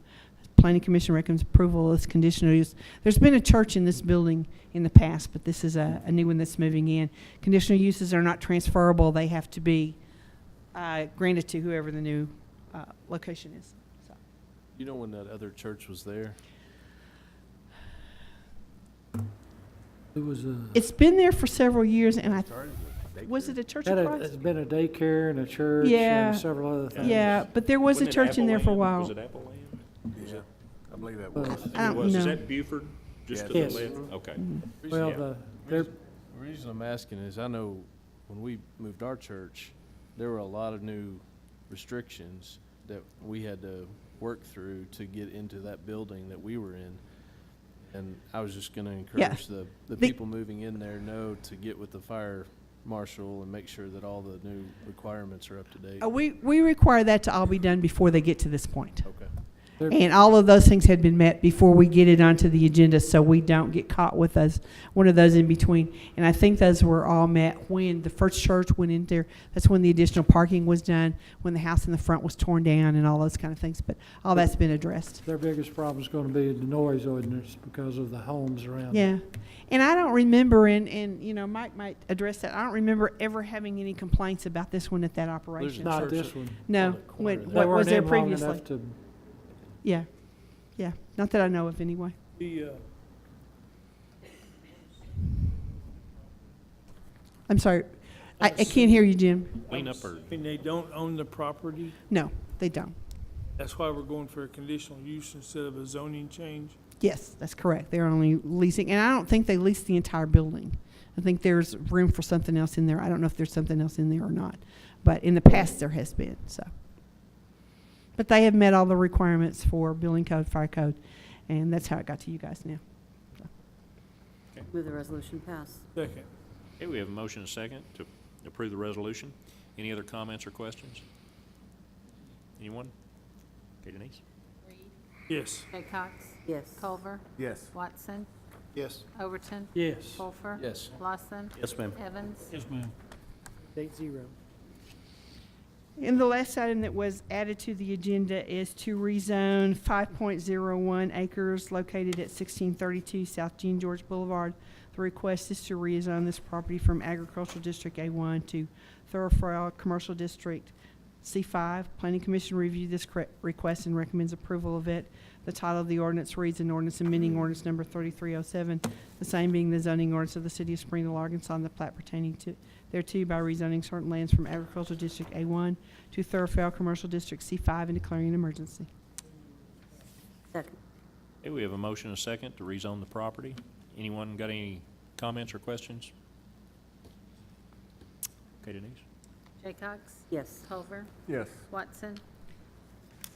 Planning Commission recommends approval of this conditional use. There's been a church in this building in the past, but this is a new one that's moving in. Conditional uses are not transferable. They have to be granted to whoever the new location is. So. You know when that other church was there? It was a, It's been there for several years, and was it a church of it's Christ? been a daycare and a church Yeah. and several other things. Yeah, but there was a Wasn't it church in there for a Apple Land? while. Was it Apple Land? Yeah, I believe that was. I don't Was, is know. that Buford? Just to Yes. the left? Okay. Well, Yeah. they're, The reason I'm asking is I know when we moved our church, there were a lot of new restrictions that we had to work through to get into that building that we were in. And I was just gonna encourage the The- people moving in there know to get with the fire Marshall and make sure that all the new requirements are up to date. We require that to all be done before they get to this point. Okay. And all of those things had been met before we get it onto the agenda, so we don't get caught with one of those in between. And I think those were all met when the first church went in there. That's when the additional parking was done, when the house in the front was torn down and all those kind of things. But all that's been addressed. Their biggest problem is gonna be the noise ordinance because of the homes around. Yeah. And I don't remember, and you know, Mike might address that, I don't remember ever having any complaints about this one at that operation. There's a Not church this on one. No, the corner when- there. They what was weren't there in long previously? enough to- Yeah, yeah, not that I know of anyway. The, I'm sorry, I can't hear you, Jim. Clean up or, I mean, they don't own the property? No, they don't. That's why we're going for a conditional use instead of a zoning change? Yes, that's correct. They're only leasing, and I don't think they lease the entire building. I think there's room for something else in there. I don't know if there's something else in there or not, but in the past there has been, so. But they have met all the requirements for building code, fire code, and that's how it got to you guys now. Move the resolution pass. Second. okay, we have a motion and a second to approve the resolution. Any other comments or questions? Anyone? Okay, Denise? Yes. Jaycox? Yes. Culver? Yes. Watson? Yes. Overton? Yes. Wolfer? Yes. Lawson? Yes, ma'am. Evans? Yes, ma'am. 8-0. And the last item that was added to the agenda is to rezone 5.01 acres located at 1632 South Jean George Boulevard. The request is to rezone this property from Agricultural District A1 to Thoroughfare Commercial District C5. Planning Commission reviewed this request and recommends approval of it. The title of the ordinance reads, an ordinance amending ordinance number 3307, the same being the zoning ordinance of the city of Springdale, Arkansas, and the plat pertaining to thereto by rezoning certain lands from Agricultural District A1 to Thoroughfare Commercial District C5 and declaring an emergency. Second. Okay, we have a motion and a second to rezone the property. Anyone got any comments or questions? Okay, Denise? Jaycox? Yes. Culver? Yes. Watson?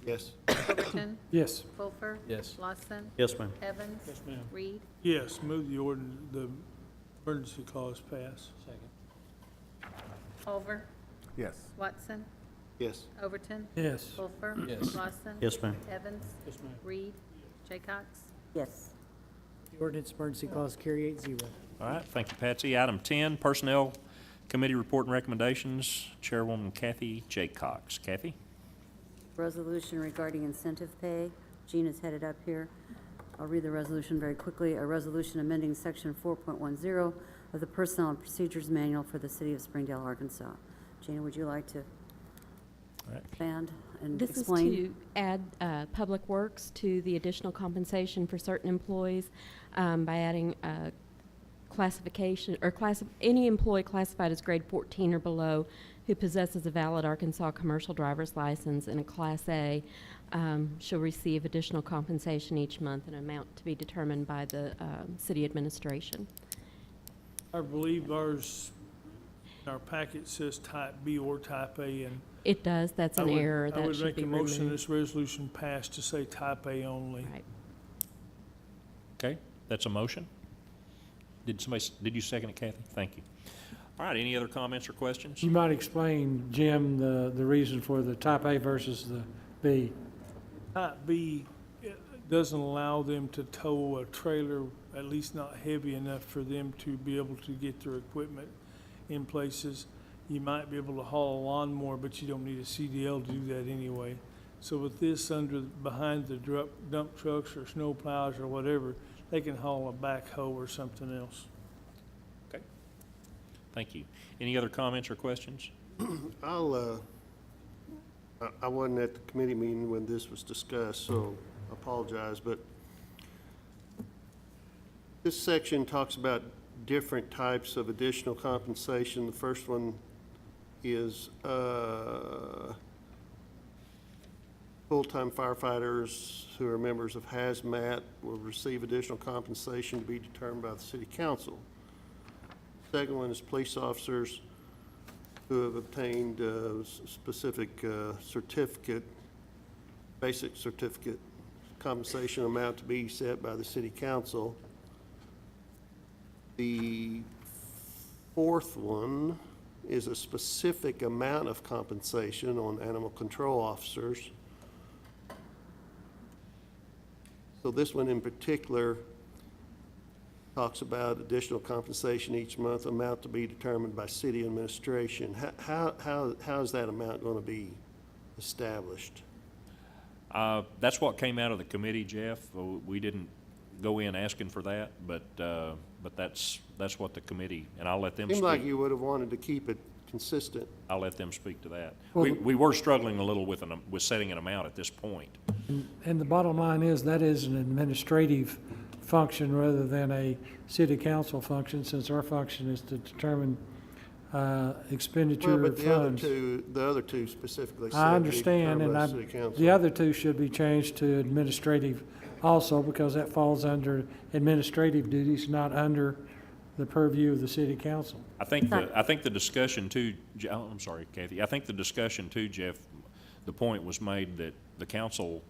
Yes. Overton? Yes. Wolfer? Yes. Lawson? Yes, ma'am. Evans? Yes, ma'am. Reed? Yes, move the ordinance, the emergency clause pass. Second. Culver? Yes. Watson? Yes. Overton? Yes. Wolfer? Yes. Lawson? Yes, ma'am. Evans? Yes, ma'am. Reed? Jaycox? Yes. The ordinance emergency clause carry 8-0. All right, thank you, Patsy. Item 10, Personnel Committee Report and Recommendations. Chairwoman Kathy Jaycox. Kathy? Resolution regarding incentive pay. Jean is headed up here. I'll read the resolution very quickly. A resolution amending Section 4.10 of the Personnel and Procedures Manual for the City of Springdale, Arkansas. Gina, would you like to All right. expand and This is explain? to add Public Works to the additional compensation for certain employees by adding classification, or any employee classified as grade 14 or below who possesses a valid Arkansas commercial driver's license in a Class A shall receive additional compensation each month, an amount to be determined by the city administration. I believe ours, our packet says type B or type A, and It does, that's an error, I that would should make be a motion removed. this resolution pass to say type A only. Right. Okay, that's a motion. Did you second it, Kathy? Thank you. All right, any other comments or questions? You might explain, Jim, the reason for the type A versus the B. Type B doesn't allow them to tow a trailer, at least not heavy enough for them to be able to get their equipment in places. You might be able to haul a lawnmower, but you don't need a CDL to do that anyway. So with this behind the dump trucks or snow plows or whatever, they can haul a backhoe or something else. Okay, thank you. Any other comments or questions? I wasn't at the committee meeting when this was discussed, so I apologize, but this section talks about different types of additional compensation. The first one is full-time firefighters who are members of hazmat will receive additional compensation to be determined by the city council. Second one is police officers who have obtained specific certificate, basic certificate, compensation amount to be set by the city council. The fourth one is a specific amount of compensation on animal control officers. So this one in particular talks about additional compensation each month, amount to be determined by city administration. How is that amount going to be established? That's what came out of the committee, Jeff. We didn't go in asking for that, but that's what the committee, and I'll let them Seemed like speak. you would have wanted to keep it consistent. I'll let them speak to that. Well, We were struggling a little with setting an amount at this point. And the bottom line is, that is an administrative function rather than a city council function, since our function is to determine expenditure Well, of but funds. the other two specifically said I be understand, determined and by the city council. the other two should be changed to administrative also, because that falls under administrative duties, not under the purview of the city council. I think the discussion too, I'm sorry, Kathy, I think the discussion too, Jeff, the point was made that the council,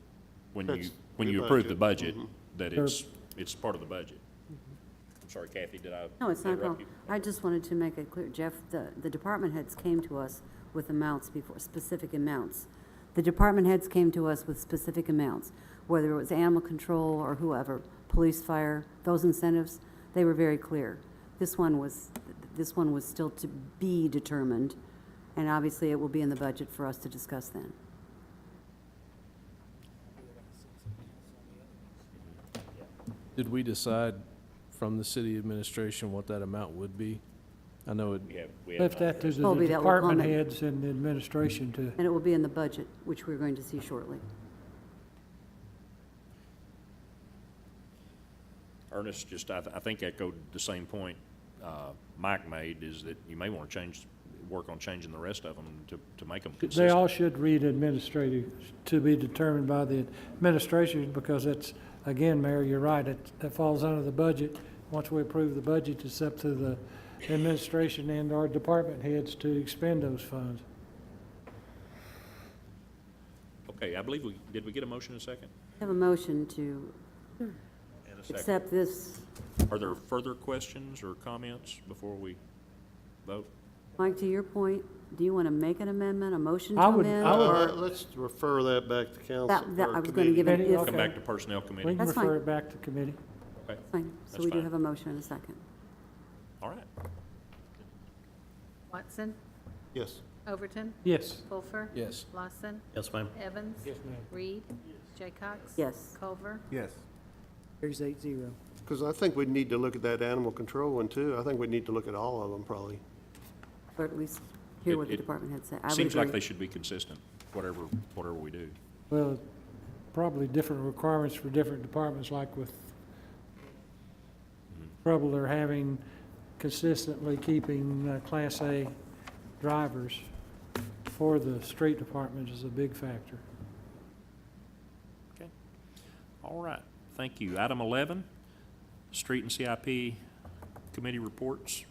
when That's you the approve the budget. budget, that Sure. it's part of the budget. I'm sorry, Kathy, did I No, it's not a interrupt problem. you? I just wanted to make it clear, Jeff, the department heads came to us with amounts before, specific amounts. The department heads came to us with specific amounts, whether it was animal control or whoever, police, fire, those incentives, they were very clear. This one was still to be determined, and obviously it will be in the budget for us to discuss then. Did we decide from the city administration what that amount would be? I know it, We have Left not. that to the Colby, that will department comment. heads and the administration to, And it will be in the budget, which we're going to see shortly. Ernest, just, I think echoed the same point Mike made, is that you may want to work on changing the rest of them to make them they consistent. all should read administrative, to be determined by the administration, because it's, again, Mayor, you're right, that falls under the budget. Once we approve the budget, it's up to the administration and our department heads to expend those funds. Okay, I believe did we get a motion in a second? I have a motion to And a second. accept this. Are there further questions or comments before we vote? Mike, to your point, do you want to make an amendment, a motion to I would- amend? I would- or- Let's refer that back to council. That- or I was going to give it, committee. if, Okay. Come back to Personnel We Committee? can That's refer fine. it back to committee. Okay, fine, so That's we do fine. have a motion and a second. all right. Watson, Yes. Overton, Yes. Fulfer, yes. Lawson, Yes, ma'am. Evans, Yes, ma'am. Reed, Jaycox. Yes. Culver, Carries 8-0. Because I think we'd need to look at that animal control one too. I think we'd need to look at all of them probably. Or at least hear what the It department head said. I would Seems like agree. they should be consistent, whatever we do. Well, probably different requirements for different departments, like with trouble they're having consistently keeping Class A drivers for the street department is a big factor. Okay. All right, thank you. Item 11, Street and CIP Committee Reports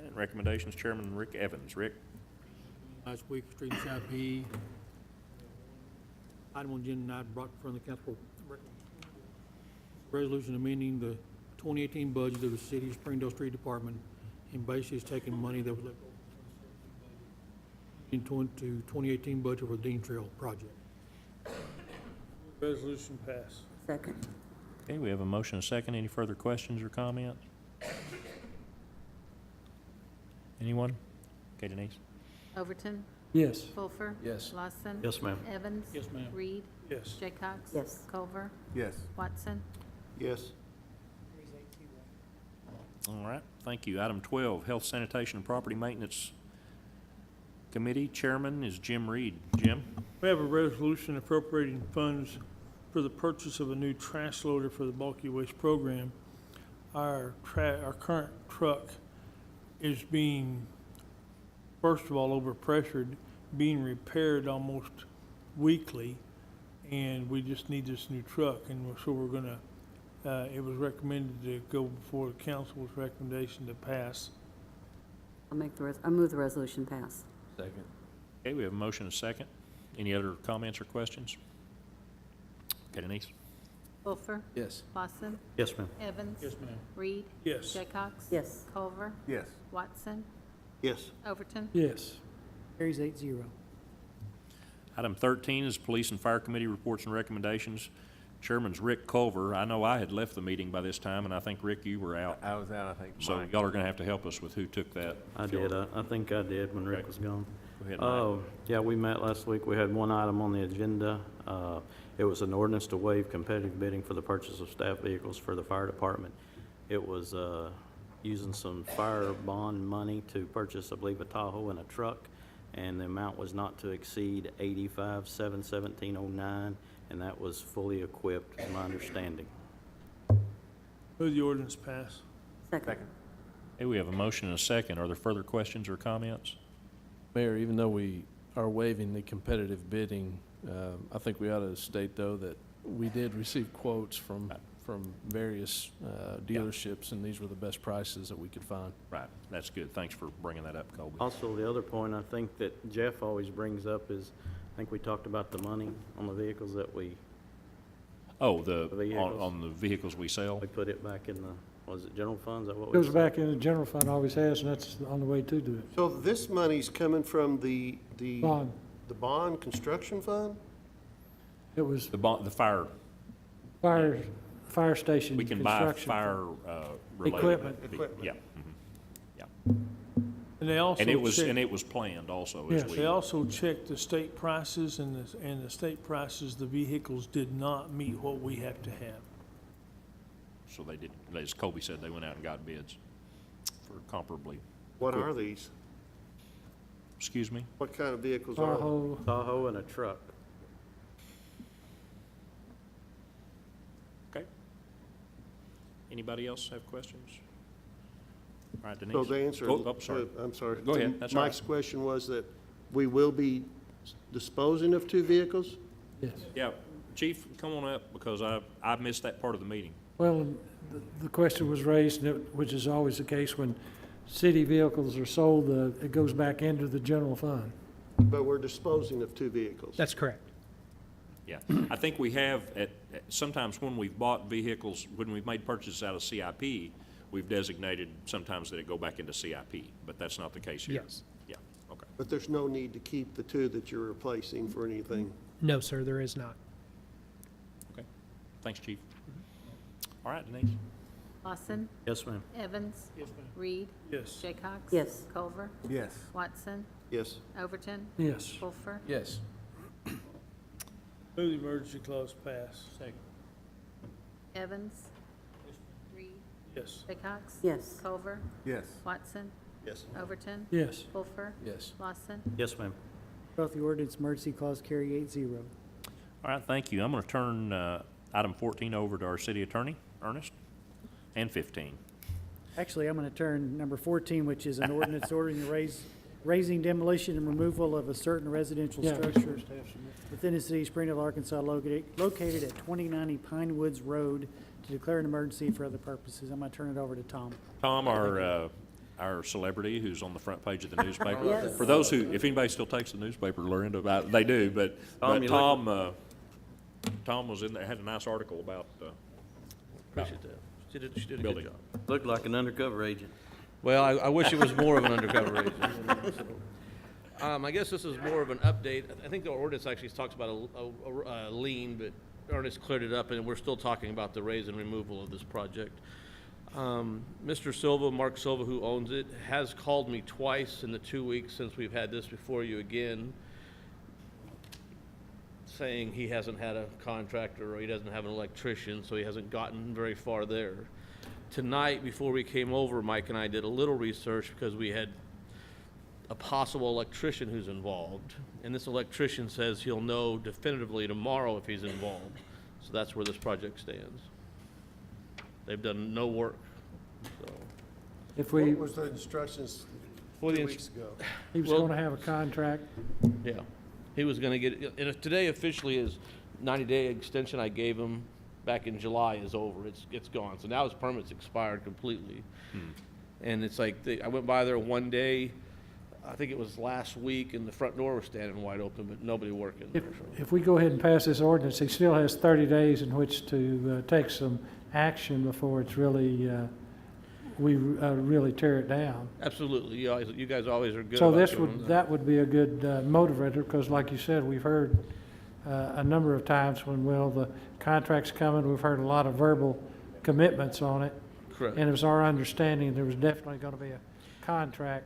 and Recommendations, Chairman Rick Evans. Rick? Last week, Street and CIP, item on agenda tonight brought in front of the council, resolution amending the 2018 budget of the city of Springdale Street Department, and basically is taking money that was left over into 2018 budget for the Dean Trail project. Resolution passed. Second. Okay, we have a motion and a second. Any further questions or comments? Anyone? Okay, Denise? Overton, Yes. Fulfer. Yes. Lawson. Yes, ma'am. Evans. Yes, ma'am. Reed, Yes. Jaycox. Yes. Culver, Yes. Watson, Yes. All right, thank you. Item 12, Health, Sanitation, and Property Maintenance Committee. Chairman is Jim Reed. Jim? We have a resolution appropriating funds for the purchase of a new trash loader for the bulky waste program. Our current truck is being, first of all, overpressured, being repaired almost weekly, and we just need this new truck, and so we're gonna, it was recommended to go before the council's recommendation to pass. I move the resolution pass. Second. Okay, we have a motion and a second. Any other comments or questions? Okay, Denise? Fulfer, Yes. Lawson, Yes, ma'am. Evans. Yes, ma'am. Reed, Yes. Jaycox. Yes. Culver, Yes. Watson, Yes. Overton. Yes. Carries 8-0. Item 13 is Police and Fire Committee reports and recommendations. Chairman's Rick Culver. I know I had left the meeting by this time, and I think, Rick, you were out. I was out, I think. So y'all are going to have to help us with who took that. I did, I think I did when Rick Okay. was gone. Go ahead, Mike. Oh, yeah, we met last week. We had one item on the agenda. It was an ordinance to waive competitive bidding for the purchase of staff vehicles for the fire department. It was using some fire bond money to purchase, I believe, a Tahoe and a truck, and the amount was not to exceed $85,717.09, and that was fully equipped, in my understanding. Move the ordinance pass. Second. Hey, we have a motion and a second. Are there further questions or comments? Mayor, even though we are waiving the competitive bidding, I think we ought to state, though, that we did receive quotes from various dealerships, and these were the best prices that we could find. Right, that's good. Thanks for bringing that up, Colby. Also, the other point I think that Jeff always brings up is, I think we talked about the money on the vehicles that we Oh, vehicles. on the vehicles we sell? put it back in the, was it general funds? Is that what we Goes said? back in the general fund, always has, and that's the only way to do it. So this money's coming from the Bond. bond construction fund? It was The fire, fire station we can buy construction. fire, related. Equipment. Equipment. Yeah. mhm, Yeah. And they also And it was, check- and it was planned also Yes. as we. They also checked the state prices, and the state prices, the vehicles did not meet what we have to have. So they did, as Colby said, they went out and got bids for comparably. What are these? Excuse me? What kind of vehicles are they? Tahoe, Tahoe and a truck. Okay. Anybody else have questions? All right, Denise. So the answer, Oh, oh, sorry. I'm sorry. Go ahead, that's all right. Mike's question was that we will be disposing of 2 vehicles? yes. Yeah, Chief, come on up, because I missed that part of the meeting. Well, the question was raised, and which is always the case when city vehicles are sold, it goes back into the general fund. But we're disposing of 2 vehicles. That's correct. Yeah, I think we have, sometimes when we've bought vehicles, when we've made purchases out of CIP, we've designated sometimes that it go back into CIP, but that's not the case here. Yes. Yeah, okay. But there's no need to keep the 2 that you're replacing for anything. No, sir, there is not. Okay, thanks, Chief. All right, Denise. Lawson. Yes, ma'am. Evans. Yes, ma'am. Reed. Yes. Jaycox. Yes. Culver. Yes. Watson. Yes. Overton. Yes. Wolfer. Yes. Move the emergency clause pass. Second. Evans. Reed. Yes. Jaycox. Yes. Culver. Yes. Watson. Yes. Overton. Yes. Wolfer. Yes. Lawson. Yes, ma'am. Both the ordinance emergency clause carry 8-0. All right, thank you. I'm going to turn item 14 over to our city attorney, Ernest, and 15. Actually, I'm going to turn number 14, which is an ordinance ordering the raising, demolition, and removal of a certain residential Yeah. structure within the city of Springdale, Arkansas, located at 2090 Pine Woods Road, to declare an emergency for other purposes. I'm going to turn it over to Tom. Tom, our celebrity who's on the front page of the newspaper. Yes. For those who, if anybody still takes the newspaper, Lorinda, they do, but you Tom was in there, had a nice article about Appreciate that. She did a good building. job. Looked like an undercover agent. Well, I wish it was more of an undercover agent. I guess this is more of an update. I think the ordinance actually talks about a lien, but Ernest cleared it up, and we're still talking about the raise and removal of this project. Mr. Silva, Mark Silva, who owns it, has called me twice in the 2 weeks since we've had this before you again, saying he hasn't had a contractor or he doesn't have an electrician, so he hasn't gotten very far there. Tonight, before we came over, Mike and I did a little research because we had a possible electrician who's involved, and this electrician says he'll know definitively tomorrow if he's involved. So that's where this project stands. They've done no work, so. If we, What was the instructions Well, 2 the weeks ago? he was well- going to have a contract, Yeah, he was gonna get, and today officially his 90-day extension I gave him back in July is over, it's gone. So now his permit's expired completely. And it's like, I went by there one day, I think it was last week, and the front door was standing wide open, but nobody working there. so. if we go ahead and pass this ordinance, he still has 30 days in which to take some action before it's really we really tear it down. Absolutely, you guys always are good So about this doing would, that would be a good motivator, because like you said, we've heard a number of times when, well, the contract's coming, we've heard a lot of verbal commitments on it. Correct. And it was our understanding there was definitely going to be a contract.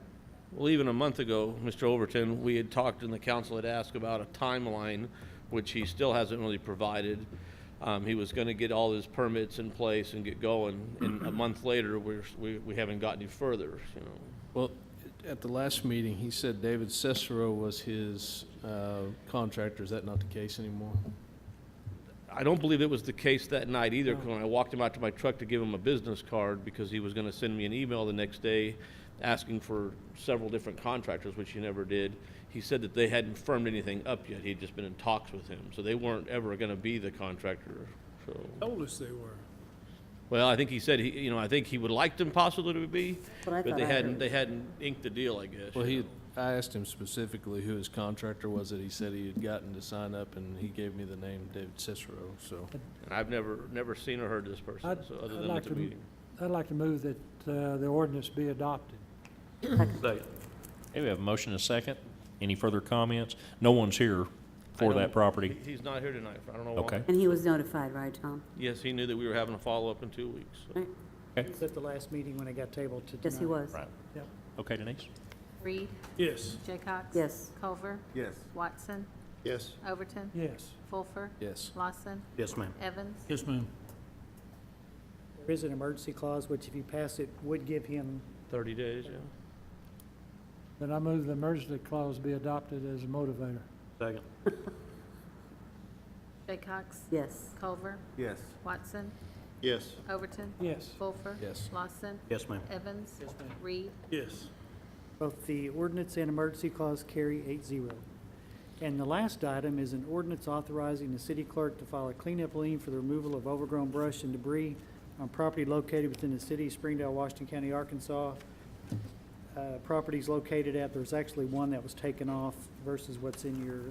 Well, even a month ago, Mr. Overton, we had talked and the council had asked about a timeline, which he still hasn't really provided. He was gonna get all his permits in place and get going, and a month later, we haven't gotten any further, you know. Well, at the last meeting, he said David Cicero was his contractor. Is that not the case anymore? I don't believe it was the case that night either, 'cause when I walked him out to my truck to give him a business card, because he was gonna send me an email the next day asking for several different contractors, which he never did. He said that they hadn't firmed anything up yet. He'd just been in talks with him, so they weren't ever gonna be the contractor, so. Told us they were. Well, I think he said I think he would like them possibly to be, But I but thought they I hadn't, heard. they hadn't inked the deal, I guess. Well, you know. I asked him specifically who his contractor was that he said he had gotten to sign up, and he gave me the name David Cicero, so. And I've never seen or heard this person, I'd- so other I'd than like at the to- meeting. I'd like to move that the ordinance be adopted. Second. Okay, we have a motion and a second. Any further comments? No one's here for that property. He's not here tonight, I don't know why. Okay. And he was notified, right, Tom? Yes, he knew that we were having a follow-up in 2 weeks, so. Right. Okay. It's at the last meeting when it got tabled to tonight. Yes, he was. Right. Yep. Okay, Denise? Reed, Yes. Jaycox? Yes. Culver? Yes. Watson? Yes. Overton? Yes. Fulfer? Yes. Lawson? Yes, ma'am. Evans? Yes, ma'am. There is an emergency clause, which if you pass it, would give him 30 days, yeah. Then I move the emergency clause be adopted as a motivator. Second. Jaycox? Yes. Culver? Yes. Watson? Yes. Overton? Yes. Fulfer? Yes. Lawson? Yes, ma'am. Evans? Yes, ma'am. Reed? Yes. both the ordinance and emergency clause carry 8-0. And the last item is an ordinance authorizing the city clerk to file a cleanup lien for the removal of overgrown brush and debris on property located within the city of Springdale, Washington County, Arkansas. Properties located at, there's actually one that was taken off versus what's in your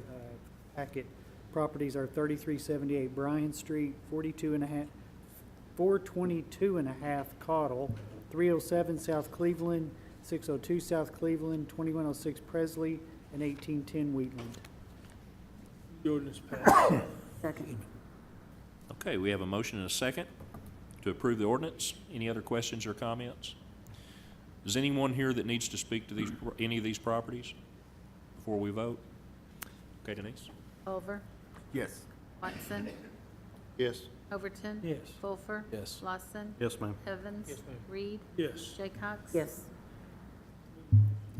packet. Properties are 3378 Bryan Street, 422 and a half Caudle, 307 South Cleveland, 602 South Cleveland, 2106 Presley, and 1810 Wheatland. The ordinance passed. Second. Okay, we have a motion and a second to approve the ordinance. Any other questions or comments? Is anyone here that needs to speak to these, any of these properties before we vote? Okay, Denise? Culver? Yes. Watson? Yes. Overton? Yes. Fulfer? Yes. Lawson? Yes, ma'am. Evans? Yes, ma'am. Reed? Yes. Jaycox? Yes.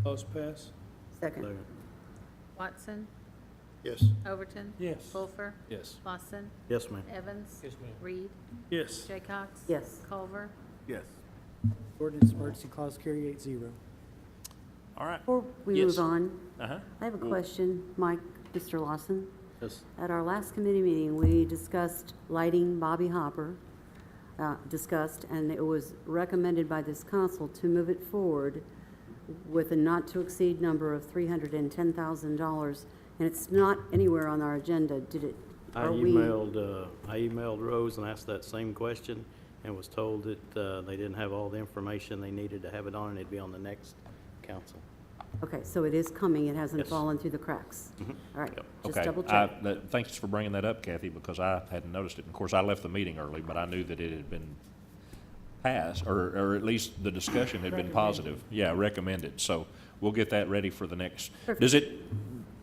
Clause passed. Second. Second. Watson? Yes. Overton? Yes. Fulfer? Yes. Lawson? Yes, ma'am. Evans? Yes, ma'am. Reed? Yes. Jaycox? Yes. Culver? Yes. Ordinance emergency clause carry 8-0. All right. Before we Yes. move on, Uh-huh. I have a question, Mike, Mr. Lawson. Yes. At our last committee meeting, we discussed lighting Bobby Hopper, and it was recommended by this council to move it forward with a not-to-exceed number of $310,000, and it's not anywhere on our agenda. Did it, I are we? emailed Rose and asked that same question and was told that they didn't have all the information they needed to have it on, and it'd be on the next council. Okay, so it is coming, it hasn't Yes. fallen through the cracks? Mhm. All right, Yep. just Okay. double check. Thanks for bringing that up, Kathy, because I hadn't noticed it. Of course, I left the meeting early, but I knew that it had been passed, or at least the discussion had been positive. Yeah, recommended. So we'll get that ready for the next. Perfect. Does it,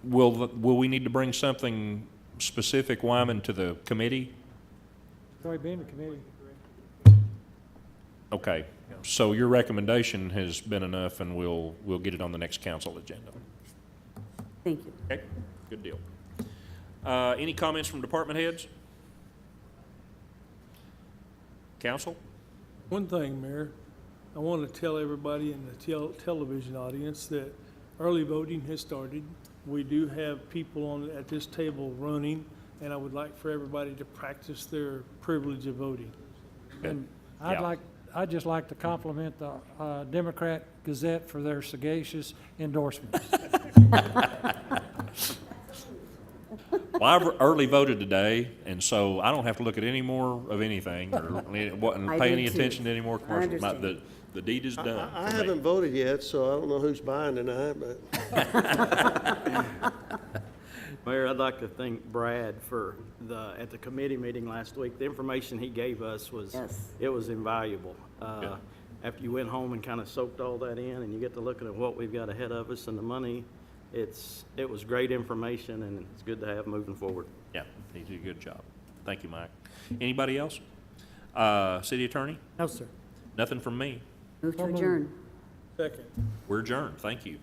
will we need to bring something specific, Wyman, to the committee? It's already been in committee. Okay. So your recommendation has been enough, and we'll get it on the next council agenda. Thank you. Okay, good deal. Any comments from department heads? Council? One thing, Mayor, I want to tell everybody in the television audience that early voting has started. We do have people at this table running, and I would like for everybody to practice their privilege of voting. Good. And Yeah. I'd just like to compliment the Democrat Gazette for their sagacious endorsements. Well, Well, I've early voted today, and so I don't have to look at any more of anything or I pay do any too. attention to any more I commercials. understand. The deed is done. I for me. haven't voted yet, so I don't know who's buying tonight, but Mayor, I'd like to thank Brad for at the committee meeting last week, the information he gave us was, Yes. it was invaluable. After you went home and kind of soaked all that in, and you get to looking at what we've got ahead of us and the money, it was great information, and it's good to have moving forward. Yeah, he did a good job. Thank you, Mike. Anybody else? City Attorney? No, sir. Nothing from me. Move to adjourn. Second. We're adjourned. Thank you.